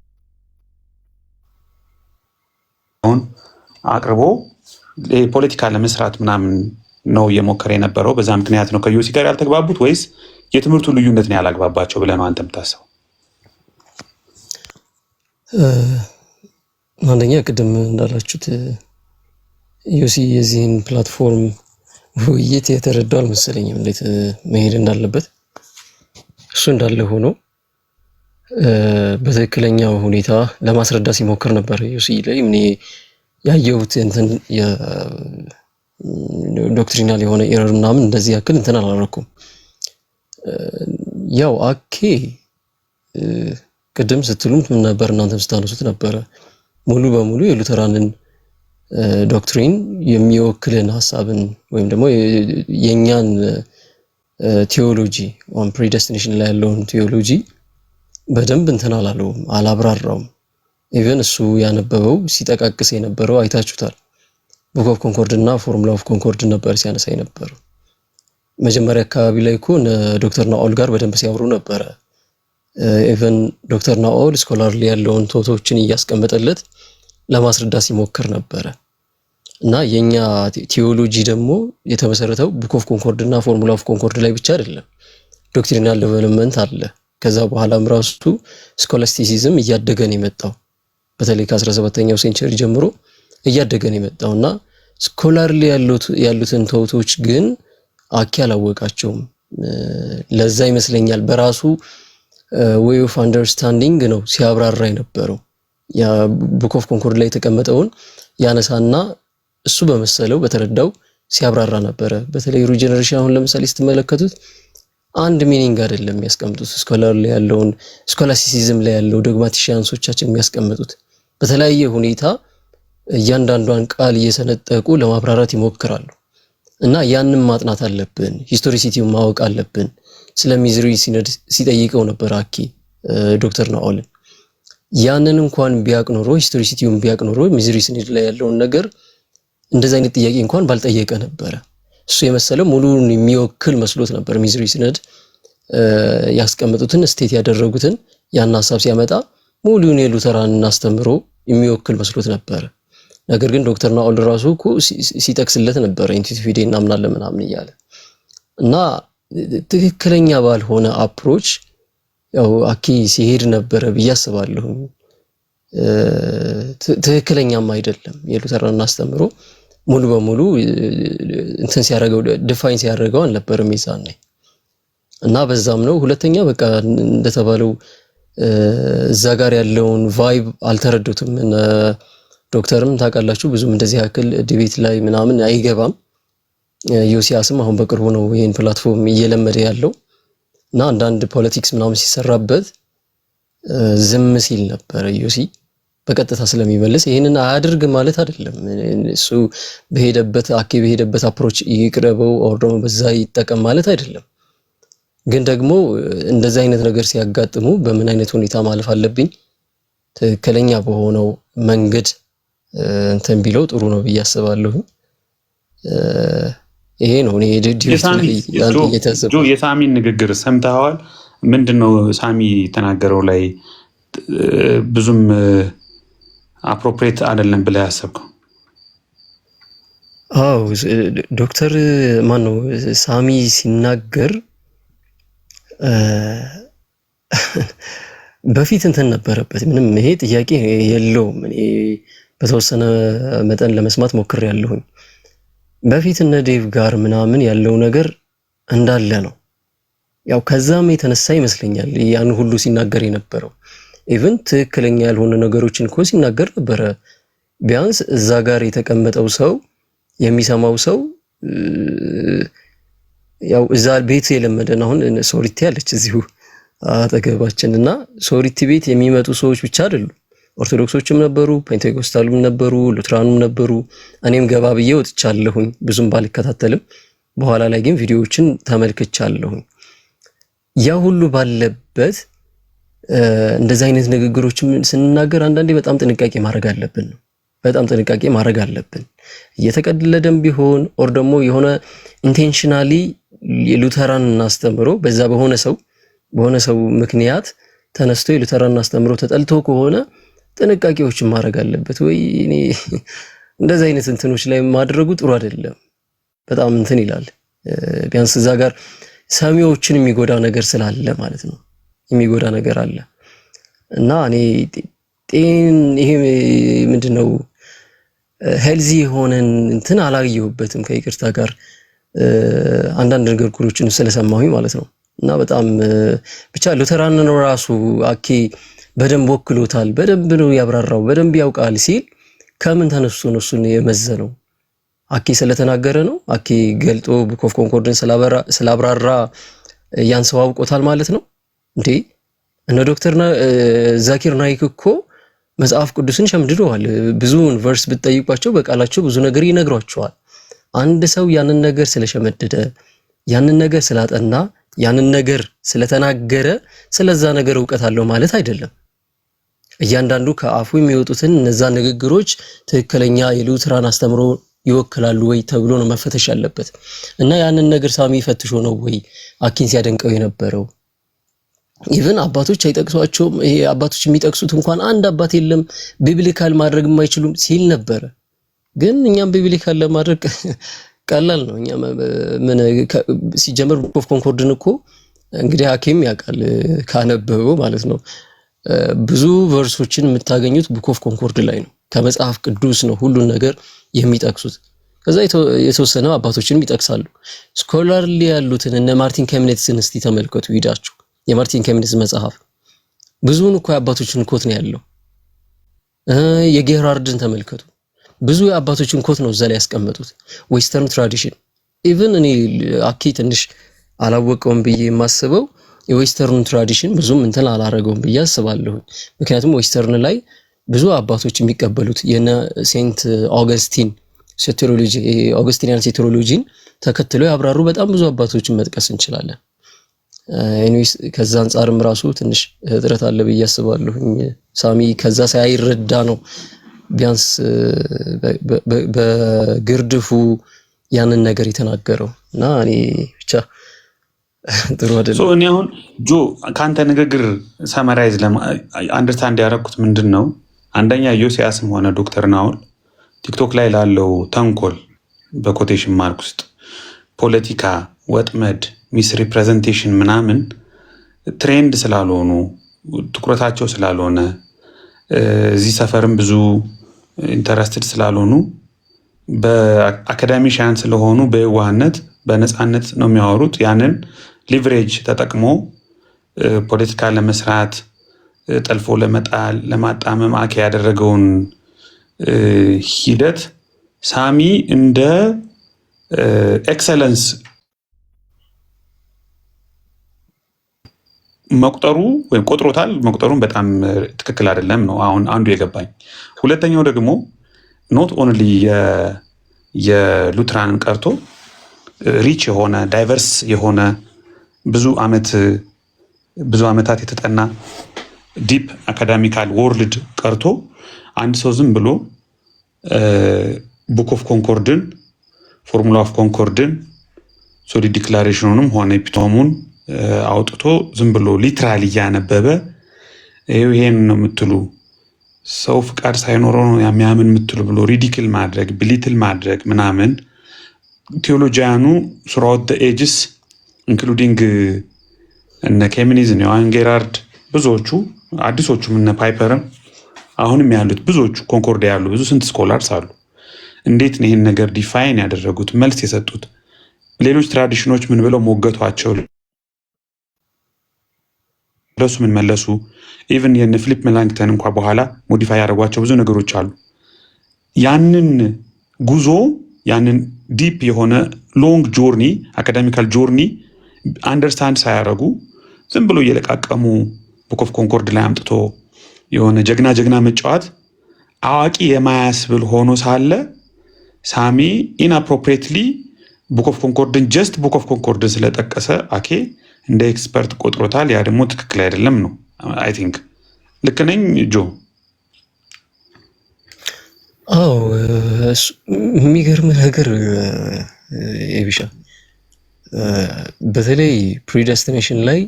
አቅርቦ ፖለቲካ ለመስራት ምናምን ነው እየሞከረ የነበረው። በዛ ምክንያት ነው ከኢዮሲ ጋር ያልተግባቡት ወይስ የትምህርቱ ልዩነት ነው ያላግባባቸው ብለህ ነው አንተ የምታስበው? አንደኛ ቅድም እንዳላችሁት ኢዮሲ የዚህን ፕላትፎርም ውይይት የተረዳው አልመሰለኝም እንዴት መሄድ እንዳለበት። እሱ እንዳለ ሆኖ በትክክለኛው ሁኔታ ለማስረዳት ሲሞክር ነበር። ኢዮሲ ላይ እኔ ያየሁት እንትን ዶክትሪናል የሆነ ኤረር ምናምን እንደዚህ ያክል እንትን አላረኩም። ያው አኬ ቅድም ስትሉም ምን ነበር እናንተም ስታነሱት ነበረ ሙሉ በሙሉ የሉተራንን ዶክትሪን የሚወክልን ሐሳብን ወይም ደግሞ የኛን ቴዎሎጂ ኦን ፕሪዴስቲኔሽን ላይ ያለውን ቴዎሎጂ በደንብ እንትን አላለውም፣ አላብራራውም። ኢቨን እሱ ያነበበው ሲጠቃቅስ የነበረው አይታችሁታል። ቡክ ኦፍ ኮንኮርድ እና ፎርሙላ ኦፍ ኮንኮርድ ነበር ሲያነሳ የነበረው። መጀመሪያ አካባቢ ላይ እኮ ዶክተር ናኦል ጋር በደንብ ሲያወሩ ነበረ። ኢቨን ዶክተር ናኦል ስኮላርሊ ያለውን ቶቶችን እያስቀመጠለት ለማስረዳት ሲሞክር ነበረ። እና የኛ ቴዎሎጂ ደግሞ የተመሰረተው ቡክ ኦፍ ኮንኮርድ እና ፎርሙላ ኦፍ ኮንኮርድ ላይ ብቻ አይደለም፣ ዶክትሪናል ዴቨሎፕመንት አለ። ከዛ በኋላም ራሱ ስኮላስቲሲዝም እያደገ ነው የመጣው። በተለይ ከ17ኛው ሴንቸሪ ጀምሮ እያደገ ነው የመጣውና ስኮላርሊ ያሉትን ቶቶች ግን አኪ አላወቃቸውም። ለዛ ይመስለኛል በራሱ ዌይ ኦፍ አንደርስታንዲንግ ነው ሲያብራራ የነበረው። ያ ቡክ ኦፍ ኮንኮርድ ላይ የተቀመጠውን ያነሳና እሱ በመሰለው በተረዳው ሲያብራራ ነበረ። በተለይ ሪጀነሬሽን አሁን ለምሳሌ ስትመለከቱት አንድ ሚኒንግ አይደለም የሚያስቀምጡት። ስኮላር ላይ ያለውን ስኮላሲሲዝም ላይ ያለው ዶግማቲሽያንሶቻችን የሚያስቀምጡት በተለያየ ሁኔታ እያንዳንዷን ቃል እየሰነጠቁ ለማብራራት ይሞክራሉ። እና ያንን ማጥናት አለብን፣ ሂስቶሪሲቲውን ማወቅ አለብን። ስለ ሚዝሪ ሲነድ ሲጠይቀው ነበር አኪ ዶክተር ናኦልን። ያንን እንኳን ቢያቅ ኖሮ ሂስቶሪሲቲውን ቢያቅ ኖሮ ሚዝሪ ሲነድ ላይ ያለውን ነገር እንደዚህ አይነት ጥያቄ እንኳን ባልጠየቀ ነበረ። እሱ የመሰለው ሙሉን የሚወክል መስሎት ነበር። ሚዝሪ ሲነድ ያስቀመጡትን ስቴት ያደረጉትን ያን ሐሳብ ሲያመጣ ሙሉን የሉተራንን አስተምሮ የሚወክል መስሎት ነበር። ነገር ግን ዶክተር ናኦል ራሱ እኮ ሲጠቅስለት ነበር ኢንቱቲቭ ኢዴ እናምናለን ምናምን እያለ እና ትክክለኛ ባልሆነ አፕሮች ያው አኪ ሲሄድ ነበር ብዬ አስባለሁ። ትክክለኛም አይደለም። የሉተራንን አስተምሮ ሙሉ በሙሉ እንትን ሲያደርገው ዲፋይን ሲያደርገው አልነበረም ይዛኔ እና በዛም ነው። ሁለተኛ በቃ እንደተባለው እዛ ጋር ያለውን ቫይብ አልተረዱትም። ዶክተርም ታውቃላችሁ ብዙም እንደዚህ ያክል ዲቤት ላይ ምናምን አይገባም። ዮሲያስም አሁን በቅርቡ ነው ይሄን ፕላትፎርም እየለመደ ያለው እና አንዳንድ ፖለቲክስ ምናምን ሲሰራበት ዝም ሲል ነበር ዮሲ በቀጥታ ስለሚመልስ ይሄንን አያድርግ ማለት አይደለም። እሱ በሄደበት አኪ በሄደበት አፕሮች ይቅረበው ኦር ደግሞ በዛ ይጠቀም ማለት አይደለም። ግን ደግሞ እንደዚህ አይነት ነገር ሲያጋጥሙ በምን አይነት ሁኔታ ማለፍ አለብኝ ትክክለኛ በሆነው መንገድ እንትን ቢለው ጥሩ ነው ብዬ አስባለሁ። ይሄ ነው እኔ የሳሚን ንግግር ሰምተዋል? ምንድነው ሳሚ ተናገረው ላይ ብዙም አፕሮፕሪየት አይደለም ብለ ያሰብከው? አዎ ዶክተር ማነው ሳሚ ሲናገር በፊት እንትን ነበረበት። ምንም ይሄ ጥያቄ የለውም። እኔ በተወሰነ መጠን ለመስማት ሞክሬያለሁኝ። በፊት እነ ዴቭ ጋር ምናምን ያለው ነገር እንዳለ ነው። ያው ከዛም የተነሳ ይመስለኛል ያን ሁሉ ሲናገር የነበረው። ኢቭን ትክክለኛ ያልሆነ ነገሮችን እኮ ሲናገር ነበረ። ቢያንስ እዛ ጋር የተቀመጠው ሰው የሚሰማው ሰው ያው እዛ ቤት የለመደን አሁን ሶሪቲ ያለች እዚሁ አጠገባችንና ሶሪቲ ቤት የሚመጡ ሰዎች ብቻ አይደሉም። ኦርቶዶክሶችም ነበሩ፣ ፔንቴኮስታሉም ነበሩ፣ ሉትራኑም ነበሩ። እኔም ገባ ብዬ ወጥቻለሁኝ ብዙም ባልከታተልም፣ በኋላ ላይ ግን ቪዲዮዎችን ተመልክቻለሁኝ። ያ ሁሉ ባለበት እንደዚህ አይነት ንግግሮችን ስንናገር አንዳንዴ በጣም ጥንቃቄ ማድረግ አለብን ነው። በጣም ጥንቃቄ ማድረግ አለብን። እየተቀደለደም ቢሆን ኦር ደግሞ የሆነ ኢንቴንሽናሊ የሉተራን እናስተምሮ በዛ በሆነ ሰው ምክንያት ተነስቶ የሉተራን እናስተምሮ ተጠልቶ ከሆነ ጥንቃቄዎችን ማድረግ አለበት። ወይ እኔ እንደዚህ አይነት እንትኖች ላይ ማድረጉ ጥሩ አይደለም። በጣም እንትን ይላል። ቢያንስ እዛ ጋር ሰሚዎችን የሚጎዳ ነገር ስላለ ማለት ነው። የሚጎዳ ነገር አለ እና እኔ ይሄ ምንድነው ሄልዚ የሆነን እንትን አላየሁበትም ከይቅርታ ጋር አንዳንድ ነገሮችን ስለሰማሁኝ ማለት ነው። እና በጣም ብቻ ሉተራን ነው ራሱ አኪ በደንብ ወክሎታል፣ በደንብ ነው ያብራራው፣ በደንብ ያውቃል ሲል ከምን ተነስቶ ነው እሱን የመዘነው? አኪ ስለተናገረ ነው? አኪ ገልጦ ቡክ ኦፍ ኮንኮርድን ስላብራራ ያን ሰው አውቆታል ማለት ነው እንዴ? እነ ዶክተር ዛኪር ናይክ እኮ መጽሐፍ ቅዱስን ሸምድደዋል። ብዙውን ቨርስ ብትጠይቋቸው በቃላቸው ብዙ ነገር ይነግሯቸዋል። አንድ ሰው ያንን ነገር ስለሸመደደ ያንን ነገር ስላጠና ያንን ነገር ስለተናገረ ስለዛ ነገር ዕውቀት አለው ማለት አይደለም። እያንዳንዱ ከአፉ የሚወጡትን እነዛ ንግግሮች ትክክለኛ የሉትራን አስተምሮ ይወክላሉ ወይ ተብሎ ነው መፈተሽ ያለበት። እና ያንን ነገር ሳሚ ፈትሾ ነው ወይ አኪን ሲያደንቀው የነበረው? ኢቭን አባቶች አይጠቅሷቸውም። ይሄ አባቶች የሚጠቅሱት እንኳን አንድ አባት የለም ቢብሊካል ማድረግ የማይችሉም ሲል ነበር። ግን እኛም ቢብሊካል ለማድረግ ቀላል ነው። እኛ ምን ሲጀምር ቡክ ኦፍ ኮንኮርድን እኮ እንግዲህ ሐኪም ያውቃል ካነበበው ማለት ነው። ብዙ ቨርሶችን የምታገኙት ቡክ ኦፍ ኮንኮርድ ላይ ነው። ከመጽሐፍ ቅዱስ ነው ሁሉን ነገር የሚጠቅሱት። ከዛ የተወሰነ አባቶችንም ይጠቅሳሉ። ስኮላርሊ ያሉትን እነ ማርቲን ኬምኔትስን እስቲ ተመልከቱ ሂዳችሁ። የማርቲን ኬምኔትስ መጽሐፍ ብዙውን እኮ የአባቶችን ኮት ነው ያለው። የጌራርድን ተመልከቱ። ብዙ የአባቶችን ኮት ነው እዛ ላይ ያስቀመጡት። ዌስተርን ትራዲሽን ኢቭን እኔ አኪ ትንሽ አላወቀውም ብዬ የማስበው የዌስተርን ትራዲሽን ብዙም እንትን አላረገውም ብዬ አስባለሁ። ምክንያቱም ዌስተርን ላይ ብዙ አባቶች የሚቀበሉት የነ ሴንት ኦገስቲን ሴቴሮሎጂ ኦገስቲኒያን ሴቴሮሎጂን ተከትለው ያብራሩ በጣም ብዙ አባቶችን መጥቀስ እንችላለን። ኤኒዌይስ ከዛ አንፃርም ራሱ ትንሽ እጥረት አለ ብዬ አስባለሁ። ሳሚ ከዛ ሳይረዳ ነው ቢያንስ በግርድፉ ያንን ነገር የተናገረው እና እኔ ብቻ ጥሩ አይደለም። እኔ አሁን ጆ ካንተ ንግግር ሰመራይዝ አንደርስታንድ ያደረኩት ምንድነው፣ አንደኛ ዮሲያስም ሆነ ዶክተር ናውል ቲክቶክ ላይ ላለው ተንኮል በኮቴሽን ማርክ ውስጥ ፖለቲካ ወጥመድ ሚስ ሪፕሬዘንቴሽን ምናምን ትሬንድ ስላልሆኑ ትኩረታቸው ስላልሆነ እዚህ ሰፈርም ብዙ ኢንተረስትድ ስላልሆኑ በአካዳሚሻን ስለሆኑ በየዋህነት በነፃነት ነው የሚያወሩት። ያንን ሊቨሬጅ ተጠቅሞ ፖለቲካ ለመስራት ጠልፎ ለመጣል ለማጣመም አኬ ያደረገውን ሂደት ሳሚ እንደ ኤክሰለንስ መቁጠሩ ወይም ቆጥሮታል። መቁጠሩን በጣም ትክክል አይደለም ነው አሁን አንዱ የገባኝ። ሁለተኛው ደግሞ ኖት ኦንሊ የሉትራንን ቀርቶ ሪች የሆነ ዳይቨርስ የሆነ ብዙ ዓመታት የተጠና ዲፕ አካዳሚካል ወርልድ ቀርቶ አንድ ሰው ዝም ብሎ ቡክ ኦፍ ኮንኮርድን ፎርሙላ ኦፍ ኮንኮርድን ሶሊድ ዲክላሬሽኑንም ሆነ ኢፒቶሙን አውጥቶ ዝም ብሎ ሊትራሊ እያነበበ ይሄን ነው የምትሉ ሰው ፍቃድ ሳይኖረው ነው የሚያምን የምትሉ ብሎ ሪዲክል ማድረግ ብሊትል ማድረግ ምናምን ቴዎሎጂያኑ ስራውት ኤጅስ ኢንክሉዲንግ እነ ኬሚኒዝም ዮሐን ጌራርድ ብዙዎቹ አዲሶቹም እነ ፓይፐርም አሁንም ያሉት ብዙዎቹ ኮንኮርድ ያሉ ብዙ ስንት ስኮላርስ አሉ። እንዴት ነው ይህን ነገር ዲፋይን ያደረጉት መልስ የሰጡት? ሌሎች ትራዲሽኖች ምን ብለው ሞገቷቸው ለሱ ምን መለሱ? ኢቭን የነ ፊሊፕ ሜላንክተን እንኳን በኋላ ሞዲፋይ ያደረጓቸው ብዙ ነገሮች አሉ። ያንን ጉዞ ያንን ዲፕ የሆነ ሎንግ ጆርኒ አካዳሚካል ጆርኒ አንደርስታንድ ሳያደርጉ ዝም ብሎ እየለቃቀሙ ቡክ ኦፍ ኮንኮርድ ላይ አምጥቶ የሆነ ጀግና መጫወት አዋቂ የማያስብል ሆኖ ሳለ ሳሚ ኢንአፕሮፕሪየትሊ ቡክ ኦፍ ኮንኮርድን ጀስት ቡክ ኦፍ ኮንኮርድን ስለጠቀሰ አኬ እንደ ኤክስፐርት ቆጥሮታል። ያ ደግሞ ትክክል አይደለም ነው። አይ ቲንክ ልክ ነኝ ጆ? አዎ የሚገርም ነገር ኤቢሻ በተለይ ፕሪደስቲኔሽን ላይ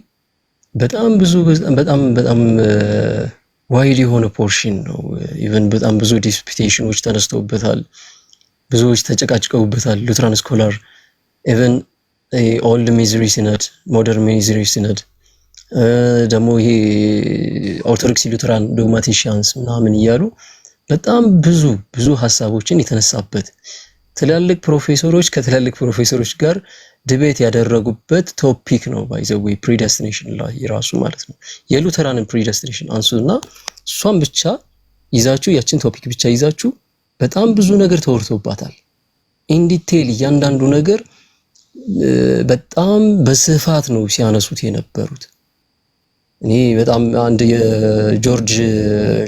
በጣም ብዙ በጣም ዋይድ የሆነ ፖርሽን ነው። ኢቨን በጣም ብዙ ዲስፒቴሽኖች ተነስተውበታል፣ ብዙዎች ተጨቃጭቀውበታል። ሉትራን ስኮላር ኢቨን ኦልድ ሚዝሪ ሲነድ ሞደርን ሚዝሪ ሲነድ ደግሞ ይሄ ኦርቶዶክስ ሉትራን ዶግማቲሽያንስ ምናምን እያሉ በጣም ብዙ ሀሳቦችን የተነሳበት ትላልቅ ፕሮፌሰሮች ከትላልቅ ፕሮፌሰሮች ጋር ዲቤት ያደረጉበት ቶፒክ ነው። ባይ ዘ ዌይ ፕሪደስቲኔሽን ላይ ራሱ ማለት ነው። የሉተራንን ፕሪደስቲኔሽን አንሱና እሷን ብቻ ይዛችሁ ያችን ቶፒክ ብቻ ይዛችሁ በጣም ብዙ ነገር ተወርቶባታል። ኢን ዲቴል እያንዳንዱ ነገር በጣም በስፋት ነው ሲያነሱት የነበሩት። እኔ በጣም አንድ የጆርጅ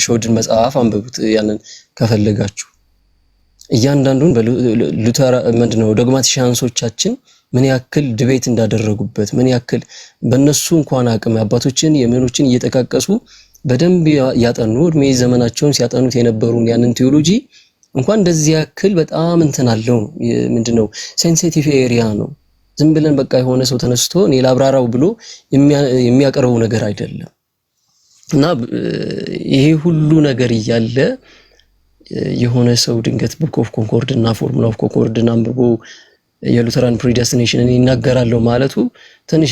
ሾድን መጽሐፍ አንብቡት ያንን ከፈለጋችሁ። እያንዳንዱን በሉተራ ምንድነው ዶግማቲሻንሶቻችን ምን ያክል ዲቤት እንዳደረጉበት ምን ያክል በእነሱ እንኳን አቅም አባቶችን የመኖችን እየተቃቀሱ በደንብ ያጠኑ እድሜ ዘመናቸውን ሲያጠኑት የነበሩን ያንን ቴዎሎጂ እንኳን እንደዚህ ያክል በጣም እንትን አለው። ምንድነው ሴንሲቲቭ ኤሪያ ነው። ዝም ብለን በቃ የሆነ ሰው ተነስቶ እኔ ላብራራው ብሎ የሚያቀርበው ነገር አይደለም። እና ይሄ ሁሉ ነገር እያለ የሆነ ሰው ድንገት ቡክ ኦፍ ኮንኮርድ እና ፎርሙላ ኦፍ ኮንኮርድ አንብቦ የሉተራን ፕሪደስቲኔሽንን ይናገራለሁ ማለቱ ትንሽ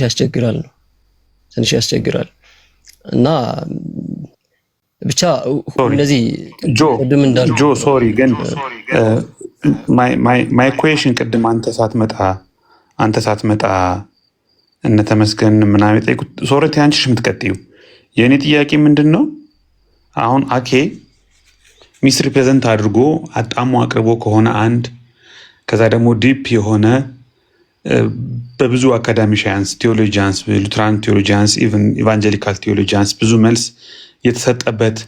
ያስቸግራል። እና ብቻ እነዚህ ቅድም እንዳልኩ ጆ ሶሪ ግን ማይ ኩዌሽን ቅድም አንተ ሳትመጣ እነ ተመስገን ምናምን የጠየቁት ሶሪ አንቺሽ የምትቀጥዩ የእኔ ጥያቄ ምንድን ነው? አሁን አኬ ሚስ ሪፕሬዘንት አድርጎ አጣሞ አቅርቦ ከሆነ አንድ ከዛ ደግሞ ዲፕ የሆነ በብዙ አካዳሚሽያንስ፣ ቴዎሎጂያንስ፣ ሉትራን ቴዎሎጂያንስ፣ ኢቨን ኢቫንጀሊካል ቴዎሎጂያንስ ብዙ መልስ የተሰጠበት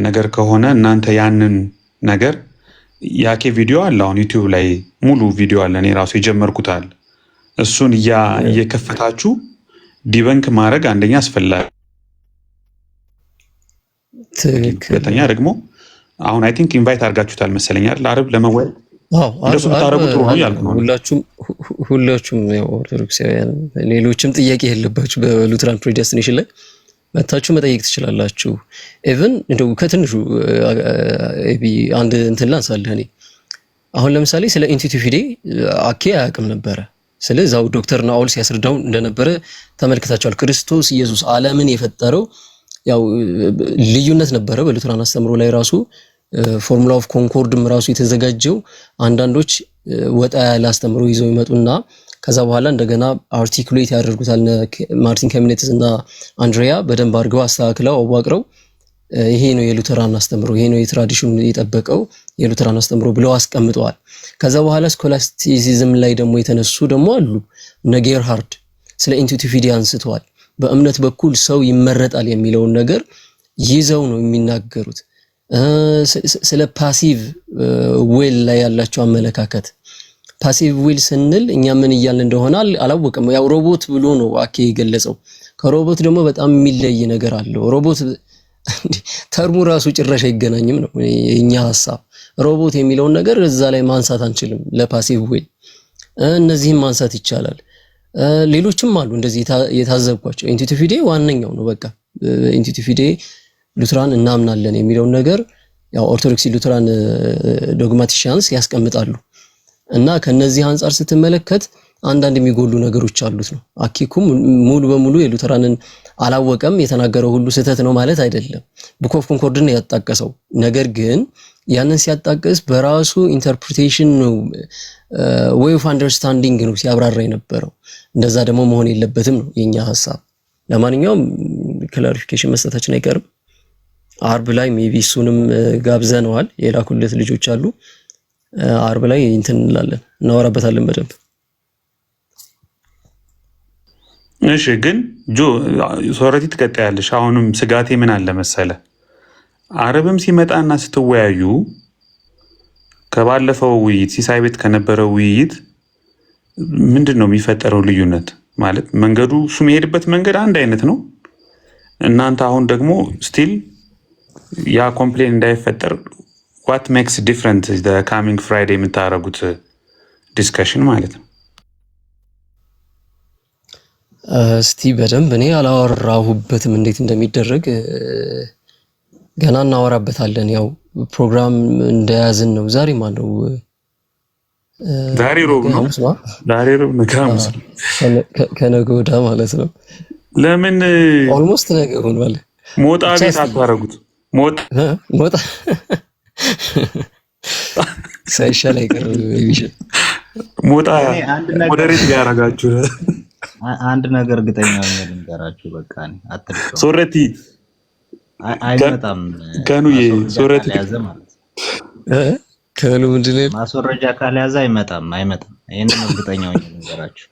ነገር ከሆነ እናንተ ያንን ነገር ያኬ ቪዲዮ አለ አሁን ዩቲዩብ ላይ ሙሉ ቪዲዮ አለ። እኔ ራሱ የጀመርኩታል። እሱን እየከፈታችሁ ዲበንክ ማድረግ አንደኛ አስፈላጊ፣ ሁለተኛ ደግሞ አሁን አይ ቲንክ ኢንቫይት አድርጋችሁታል መሰለኝ አይደል? አርብ ለመወያይ እንደሱ ብታረጉ ጥሩ ነው ያልኩ ነው። ሁላችሁም ኦርቶዶክሳውያን ሌሎችም ጥያቄ የለባችሁ በሉትራን ፕሪዴስቲኔሽን ላይ መታችሁ መጠየቅ ትችላላችሁ። ኢቭን እንደው ከትንሹ አንድ እንትን ላንሳልህ። እኔ አሁን ለምሳሌ ስለ ኢንቲቲዩቲቭ ፊዴ አኬ አያውቅም ነበረ። ስለዚህ ዶክተር ናኦል ሲያስረዳው እንደነበረ ተመልክታችኋል። ክርስቶስ ኢየሱስ ዓለምን የፈጠረው ያው ልዩነት ነበረ በሉትራን አስተምሮ ላይ ራሱ ፎርሙላ ኦፍ ኮንኮርድም ራሱ የተዘጋጀው አንዳንዶች ወጣ ያለ አስተምሮ ይዘው ይመጡና ከዛ በኋላ እንደገና አርቲኩሌት ያደርጉታል። ማርቲን ካሚኔትስ እና አንድሪያ በደንብ አድርገው አስተካክለው አዋቅረው ይሄ ነው የሉተራን አስተምሮ፣ ይሄ ነው የትራዲሽኑን የጠበቀው የሉተራን አስተምሮ ብለው አስቀምጠዋል። ከዛ በኋላ ስኮላስቲሲዝም ላይ ደግሞ የተነሱ ደግሞ አሉ። ጌርሃርድ ስለ ኢንቱኢቲቭ ፊዴ አንስተዋል። በእምነት በኩል ሰው ይመረጣል የሚለውን ነገር ይዘው ነው የሚናገሩት። ስለ ፓሲቭ ዊል ላይ ያላቸው አመለካከት ፓሲቭ ዊል ስንል እኛ ምን እያልን እንደሆነ አላወቅም። ያው ሮቦት ብሎ ነው አኬ የገለጸው። ከሮቦት ደግሞ በጣም የሚለይ ነገር አለው። ሮቦት ተርሙ ራሱ ጭራሽ አይገናኝም ነው የኛ ሐሳብ። ሮቦት የሚለውን ነገር እዛ ላይ ማንሳት አንችልም። ለፓሲቭ ዊል እነዚህም ማንሳት ይቻላል። ሌሎችም አሉ እንደዚህ የታዘብኳቸው። ኢንቱኢቲቭ ፊዴ ዋነኛው ነው። በቃ ኢንቱኢቲቭ ፊዴ ሉትራን እናምናለን የሚለውን ነገር ያው ኦርቶዶክስ ሉትራን ዶግማቲሽያንስ ያስቀምጣሉ። እና ከነዚህ አንፃር ስትመለከት አንዳንድ የሚጎሉ ነገሮች አሉት ነው። አኪኩም ሙሉ በሙሉ የሉተራንን አላወቀም። የተናገረው ሁሉ ስህተት ነው ማለት አይደለም። ቡክ ኦፍ ኮንኮርድን ያጣቀሰው ነገር ግን ያንን ሲያጣቅስ በራሱ ኢንተርፕሪቴሽን ነው፣ ዌይ ኦፍ አንደርስታንዲንግ ነው ሲያብራራ የነበረው። እንደዛ ደግሞ መሆን የለበትም ነው የኛ ሐሳብ። ለማንኛውም ክላሪፊኬሽን መስጠታችን አይቀርም። አርብ ላይ ሜቢ እሱንም ጋብዘነዋል። የላኩለት ልጆች አሉ። አርብ ላይ እንትን እንላለን፣ እናወራበታለን በደንብ። እሺ ግን ጆ ሶረቲ ትቀጥያለሽ። አሁንም ስጋቴ ምን አለ መሰለ፣ አርብም ሲመጣና ስትወያዩ ከባለፈው ውይይት ሲሳይ ቤት ከነበረው ውይይት ምንድን ነው የሚፈጠረው ልዩነት? ማለት መንገዱ እሱ የሚሄድበት መንገድ አንድ አይነት ነው። እናንተ አሁን ደግሞ ስቲል ያ ኮምፕሌን እንዳይፈጠር what makes different the coming Friday የምታረጉት ዲስከሽን ማለት ነው። እስቲ በደንብ እኔ አላወራሁበትም እንዴት እንደሚደረግ ገና እናወራበታለን። ያው ፕሮግራም እንደያዝን ነው። ዛሬ ማነው? ዛሬ ሮብ ነው። ዛሬ ሮብ ነው። ከነገ ወዲያ ማለት ነው። ለምን ኦልሞስት ነገ ሆኗል። ሞጣ ቤት አታረጉት? ሞጣ ሳይሻል አይቀርም። ሞጣ ሞዴሬት ያደርጋችሁ አንድ ነገር እርግጠኛ ነኝ ልንገራችሁ። በቃ አትልከው ሶረቲ አይመጣም። ከኑዬ ሶረቲ ያዘ ማለት ከኑ ምንድነው ማስወረጃ ካልያዘ አይመጣም። ይሄንን እርግጠኛ ነኝ ልንገራችሁ።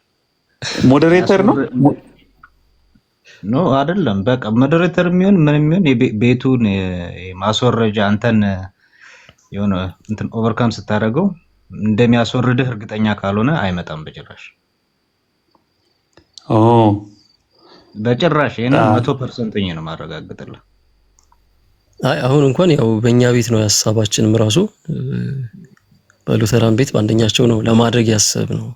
ሞዴሬተር ነው ኖ አይደለም። በቃ ሞዴሬተር የሚሆን ምን የሚሆን ቤቱን ማስወረጃ አንተን የሆነ እንትን ኦቨርካም ስታደርገው እንደሚያስወርድህ እርግጠኛ ካልሆነ አይመጣም በጭራሽ። በጭራሽ ይሄን 100% ነው ማረጋግጥልህ። አሁን እንኳን ያው በእኛ ቤት ነው ያሳባችንም ራሱ በሉተራን ቤት በአንደኛቸው ነው ለማድረግ ያሰብ ነው።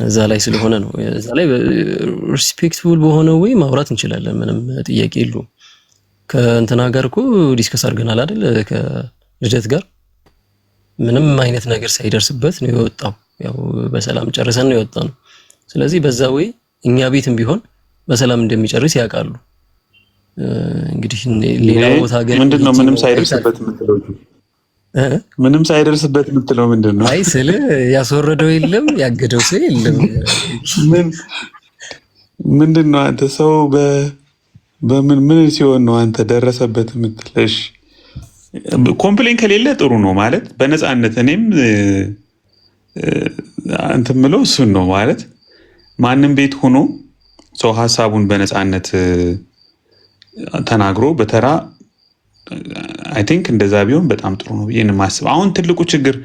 እዛ ላይ ስለሆነ ነው። እዛ ላይ ሪስፔክትፉል በሆነ ወይ ማውራት እንችላለን። ምንም ጥያቄ የለውም። ከእንትና ጋር እኮ ዲስከስ አድርገናል አይደል? ከልደት ጋር ምንም አይነት ነገር ሳይደርስበት ነው የወጣው። ያው በሰላም ጨርሰን ነው የወጣው። ስለዚህ በዛ ወይ እኛ ቤትም ቢሆን በሰላም እንደሚጨርስ ያውቃሉ። እንግዲህ ሌላ ቦታ ግን ምንድነው ምንም ሳይደርስበት የምትለው? ምንም ሳይደርስበት የምትለው ምንድነው? አይ ስለ ያስወረደው የለም ያገደው ሰው የለም። ምንድነው አንተ ሰው በምን ሲሆን ነው አንተ ደረሰበት የምትለሽ? ኮምፕሌን ከሌለ ጥሩ ነው ማለት በነፃነት እኔም እንትን ምለው እሱን ነው ማለት ማንም ቤት ሆኖ ሰው ሀሳቡን በነፃነት ተናግሮ በተራ አይ ቲንክ እንደዛ ቢሆን በጣም ጥሩ ነው ብዬ የማስበው። አሁን ትልቁ ችግር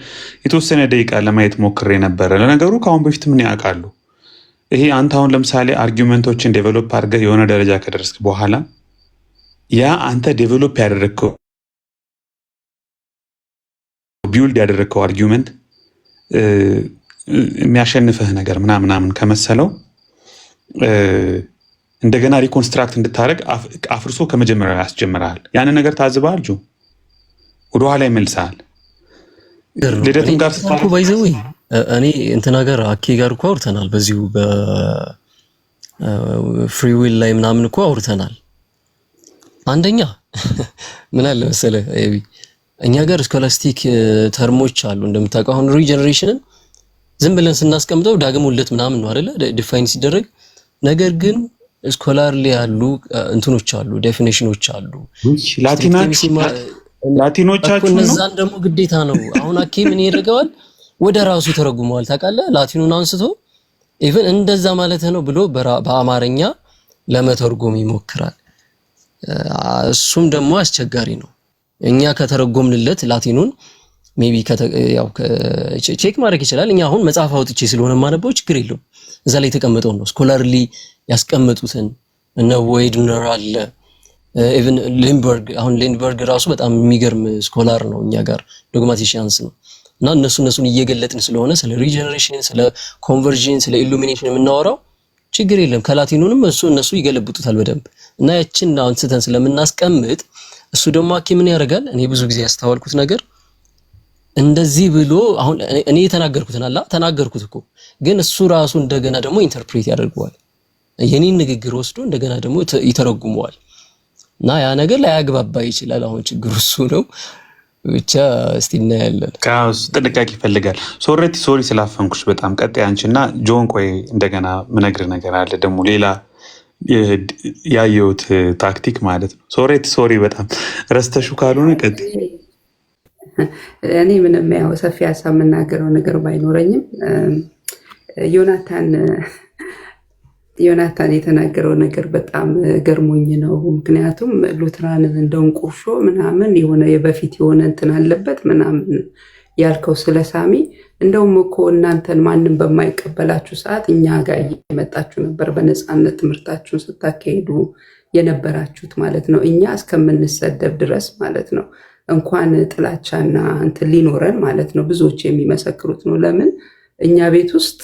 የተወሰነ ደቂቃ ለማየት ሞክሬ ነበረ። ለነገሩ ከአሁን በፊት ምን ያውቃሉ? ይሄ አንተ አሁን ለምሳሌ አርጊውመንቶችን ዴቨሎፕ አድርገህ የሆነ ደረጃ ከደረስክ በኋላ ያ አንተ ዴቨሎፕ ያደረግከው ቢውልድ ያደረግከው አርጊውመንት የሚያሸንፍህ ነገር ምናምን ከመሰለው እንደገና ሪኮንስትራክት እንድታደረግ አፍርሶ ከመጀመሪያው ያስጀምራል። ያንን ነገር ታዝበሃል ጆ? ወደኋላ ይመልሳል። ልደትም ጋር ስታልኩ ባይዘው እኔ እንትና ጋር አኬ ጋር እኮ አውርተናል። በዚሁ በፍሪ ዊል ላይ ምናምን እኮ አውርተናል። አንደኛ ምን አለ መሰለህ እኛ ጋር ስኮላስቲክ ተርሞች አሉ እንደምታውቀው። አሁን ሪጀነሬሽንን ዝም ብለን ስናስቀምጠው ዳግም ውልደት ምናምን ነው አይደለ ዲፋይን ሲደረግ። ነገር ግን ስኮላር ላይ ያሉ እንትኖች አሉ፣ ዴፊኒሽኖች አሉ። ላቲኖቻችሁ ነው እነዛን ደግሞ ግዴታ ነው። አሁን አኬ ምን ያደርገዋል? ወደ ራሱ ተረጉመዋል። ታውቃለህ ላቲኑን አንስቶ ኢቭን እንደዛ ማለት ነው ብሎ በአማርኛ ለመተርጎም ይሞክራል። እሱም ደግሞ አስቸጋሪ ነው። እኛ ከተረጎምንለት ላቲኑን ሜቢ ያው ቼክ ማድረግ ይችላል። እኛ አሁን መጽሐፍ አውጥቼ ስለሆነ ማነበው ችግር የለውም። እዛ ላይ የተቀመጠው ነው ስኮላርሊ ያስቀመጡትን እነ ዌይድነር አለ ኢቭን ሊንበርግ። አሁን ሊንበርግ ራሱ በጣም የሚገርም ስኮላር ነው፣ እኛ ጋር ዶግማቲሽያንስ ነው። እና እነሱን እየገለጥን ስለሆነ ስለ ሪጀነሬሽን፣ ስለ ኮንቨርዥን፣ ስለ ኢሉሚኔሽን የምናወራው ችግር የለም። ከላቲኑንም እነሱ ይገለብጡታል በደንብ እና ያችን አንስተን ስለምናስቀምጥ እሱ ደግሞ አኬ ምን ያደርጋል? እኔ ብዙ ጊዜ ያስተዋልኩት ነገር እንደዚህ ብሎ አሁን እኔ የተናገርኩትን ተናገርኩት እኮ ግን እሱ ራሱ እንደገና ደግሞ ኢንተርፕሬት ያደርገዋል። የኔን ንግግር ወስዶ እንደገና ደግሞ ይተረጉመዋል እና ያ ነገር ላያግባባ ይችላል። አሁን ችግሩ እሱ ነው። ብቻ እስቲ እናያለን። ካውስ ጥንቃቄ ይፈልጋል። ሶሪ ስላፈንኩሽ በጣም ቀጣይ አንቺና ጆን ቆይ እንደገና ምነግር ነገር አለ ደግሞ ሌላ ያየሁት ታክቲክ ማለት ነው። ሶሪ በጣም ረስተሹ ካልሆነ ቀጣይ እኔ ምንም ያው ሰፊ ሀሳብ የምናገረው ነገር ባይኖረኝም ዮናታን የተናገረው ነገር በጣም ገርሞኝ ነው። ምክንያቱም ሉትራንን እንደውን ቁርሾ ምናምን የሆነ የበፊት የሆነ እንትን አለበት ምናምን ያልከው ስለ ሳሚ እንደውም እኮ እናንተን ማንም በማይቀበላችሁ ሰዓት እኛ ጋር እየመጣችሁ ነበር በነፃነት ትምህርታችሁን ስታካሄዱ የነበራችሁት ማለት ነው። እኛ እስከምንሰደብ ድረስ ማለት ነው። እንኳን ጥላቻና እንትን ሊኖረን ማለት ነው። ብዙዎች የሚመሰክሩት ነው። ለምን እኛ ቤት ውስጥ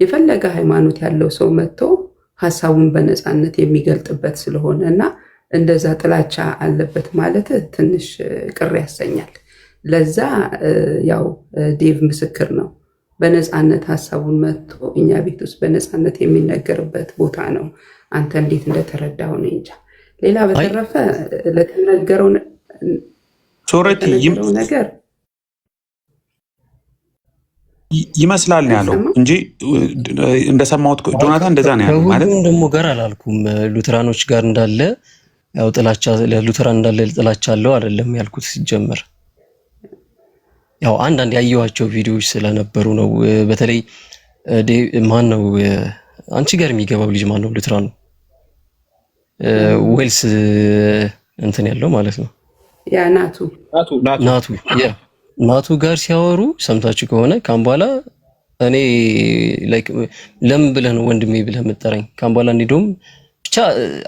የፈለገ ሃይማኖት ያለው ሰው መጥቶ ሀሳቡን በነፃነት የሚገልጥበት ስለሆነ እና እንደዛ ጥላቻ አለበት ማለት ትንሽ ቅር ያሰኛል። ለዛ ያው ዴቭ ምስክር ነው። በነፃነት ሀሳቡን መጥቶ እኛ ቤት ውስጥ በነፃነት የሚነገርበት ቦታ ነው። አንተ እንዴት እንደተረዳው ነው እንጃ። ሌላ በተረፈ ለተነገረው ነገር ይመስላል ነው ያለው እንጂ እንደሰማሁት ጆናታን እንደዛ ነው ያለው ማለት ነው። ደግሞ ጋር አላልኩም ሉተራኖች ጋር እንዳለ ያው ጥላቻ ለሉተራን እንዳለ ጥላቻ አለው አይደለም ያልኩት። ሲጀመር ያው አንዳንድ ያየኋቸው ቪዲዮዎች ስለነበሩ ነው። በተለይ ማን ነው አንቺ ጋር የሚገባው ልጅ ማን ነው? ሉተራኑ ዌልስ እንትን ያለው ማለት ነው። ያ ናቱ ጋር ሲያወሩ ሰምታችሁ ከሆነ ካምባላ እኔ ላይክ ለምን ብለህ ነው ወንድሜ ብለህ የምጠራኝ? ካምባላ እንዲዶም ብቻ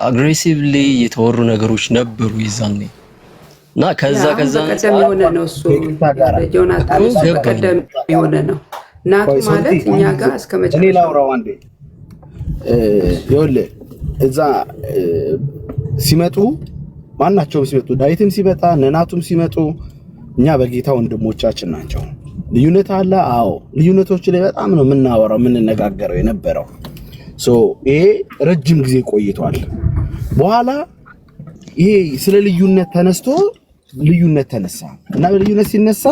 አግሬሲቭሊ የተወሩ ነገሮች ነበሩ ይዛኔ እና ከዛ ቀደም የሆነ ነው እሱ ጆናታን ቀደም የሆነ ነው። ናቱ ማለት እኛ ጋር እስከ መጨረሻ ላውራው አንዴ ይኸውልህ እዛ ሲመጡ ማናቸውም ሲመጡ ዳዊትም ሲመጣ ነናቱም ሲመጡ እኛ በጌታ ወንድሞቻችን ናቸው። ልዩነት አለ። አዎ ልዩነቶች ላይ በጣም ነው የምናወራው የምንነጋገረው የነበረው። ይሄ ረጅም ጊዜ ቆይቷል። በኋላ ይሄ ስለ ልዩነት ተነስቶ ልዩነት ተነሳ እና በልዩነት ሲነሳ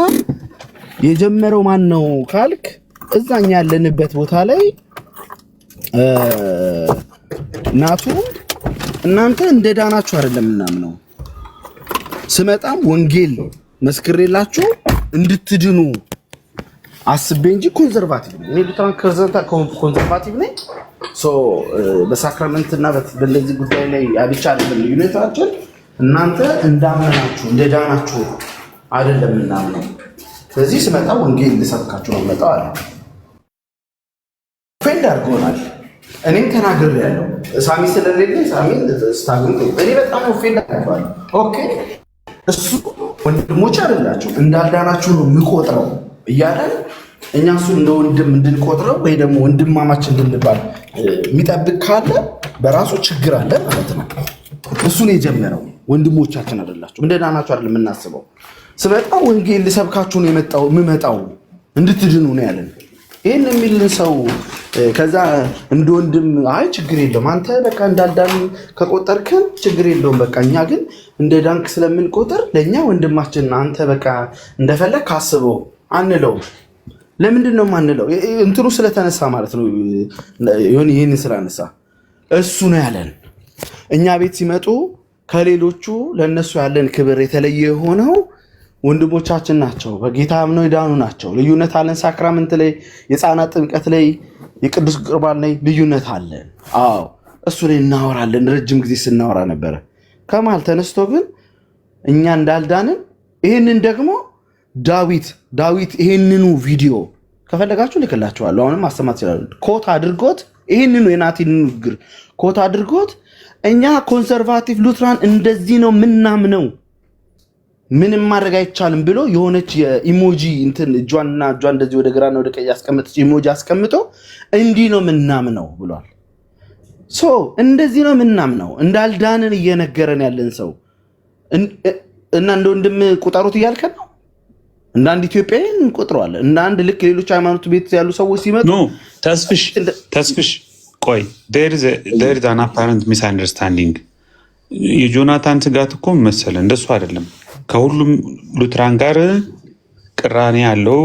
የጀመረው ማን ነው ካልክ እዛኛ ያለንበት ቦታ ላይ ናቱ እናንተ እንደዳናችሁ አይደለም ምናምነው ስመጣም ወንጌል መስክሬላችሁ እንድትድኑ አስቤ እንጂ ኮንዘርቫቲቭ ነኝ። እኔ ሉተራን ኮንዘርቫቲቭ ነኝ። በሳክራመንት እና በእንደዚህ ጉዳይ ላይ አብቻ አይደለም ልዩነታችን። እናንተ እንዳመናችሁ እንደዳናችሁ አይደለም እናምነው። ስለዚህ ስመጣ ወንጌል ልሰብካችሁ ነው መጣው አለ። ኦፌንድ አድርጎናል። እኔም ተናግሬያለሁ። ሳሚ ስለሌለ ሳሚ ስታግሩ እኔ በጣም ኦፌንድ አድርጓል። ኦኬ እሱ ወንድሞች አይደላችሁ እንዳልዳናችሁ ነው የምቆጥረው እያለን እኛ እሱ እንደ ወንድም እንድንቆጥረው ወይ ደግሞ ወንድማማች እንድንባል የሚጠብቅ ካለ በራሱ ችግር አለ ማለት ነው። እሱን የጀመረው ወንድሞቻችን አይደላችሁ እንደዳናችሁ አይደለም የምናስበው። ስመጣ ወንጌል ልሰብካችሁ ነው የምመጣው እንድትድኑ ነው ያለን። ይህን የሚልን ሰው ከዛ እንደ ወንድም አይ ችግር የለውም አንተ በቃ እንዳልዳን ከቆጠርከን ችግር የለውም በቃ እኛ ግን እንደ ዳንክ ስለምንቆጥር ለእኛ ወንድማችን አንተ በቃ እንደፈለግ ካስበው አንለው። ለምንድን ነው ማንለው? እንትኑ ስለተነሳ ማለት ነው። ይህን ስላነሳ እሱ ነው ያለን። እኛ ቤት ሲመጡ ከሌሎቹ ለእነሱ ያለን ክብር የተለየ የሆነው ወንድሞቻችን ናቸው። በጌታ አምነው የዳኑ ናቸው። ልዩነት አለን። ሳክራመንት ላይ፣ የሕፃናት ጥምቀት ላይ፣ የቅዱስ ቁርባን ላይ ልዩነት አለን። አዎ እሱ ላይ እናወራለን። ረጅም ጊዜ ስናወራ ነበረ። ከመሀል ተነስቶ ግን እኛ እንዳልዳንን ይህንን ደግሞ ዳዊት ይህንኑ ቪዲዮ ከፈለጋችሁ ልክላችኋለሁ። አሁንም ማሰማት ይችላሉ። ኮት አድርጎት ይህንኑ የናቲን ንግግር ኮት አድርጎት እኛ ኮንሰርቫቲቭ ሉትራን እንደዚህ ነው ምናምነው ምንም ማድረግ አይቻልም ብሎ የሆነች የኢሞጂ እንትን እጇን እንደዚህ ወደ ግራና ወደ ቀኝ ያስቀምጠች ኢሞጂ አስቀምጦ እንዲህ ነው ምናምነው ብሏል። እንደዚህ ነው ምናምነው እንዳልዳንን እየነገረን ያለን ሰው እና እንደ ወንድም ቁጠሩት እያልከን ነው። እንደ አንድ ኢትዮጵያዊ እንቆጥረዋለን። እንደ አንድ ልክ ሌሎች ሃይማኖት ቤት ያሉ ሰዎች ሲመጡ ተስፍሽ ቆይ there is an apparent misunderstanding። የጆናታን ስጋት እኮ መሰለ እንደሱ አይደለም። ከሁሉም ሉትራን ጋር ቅራኔ ያለው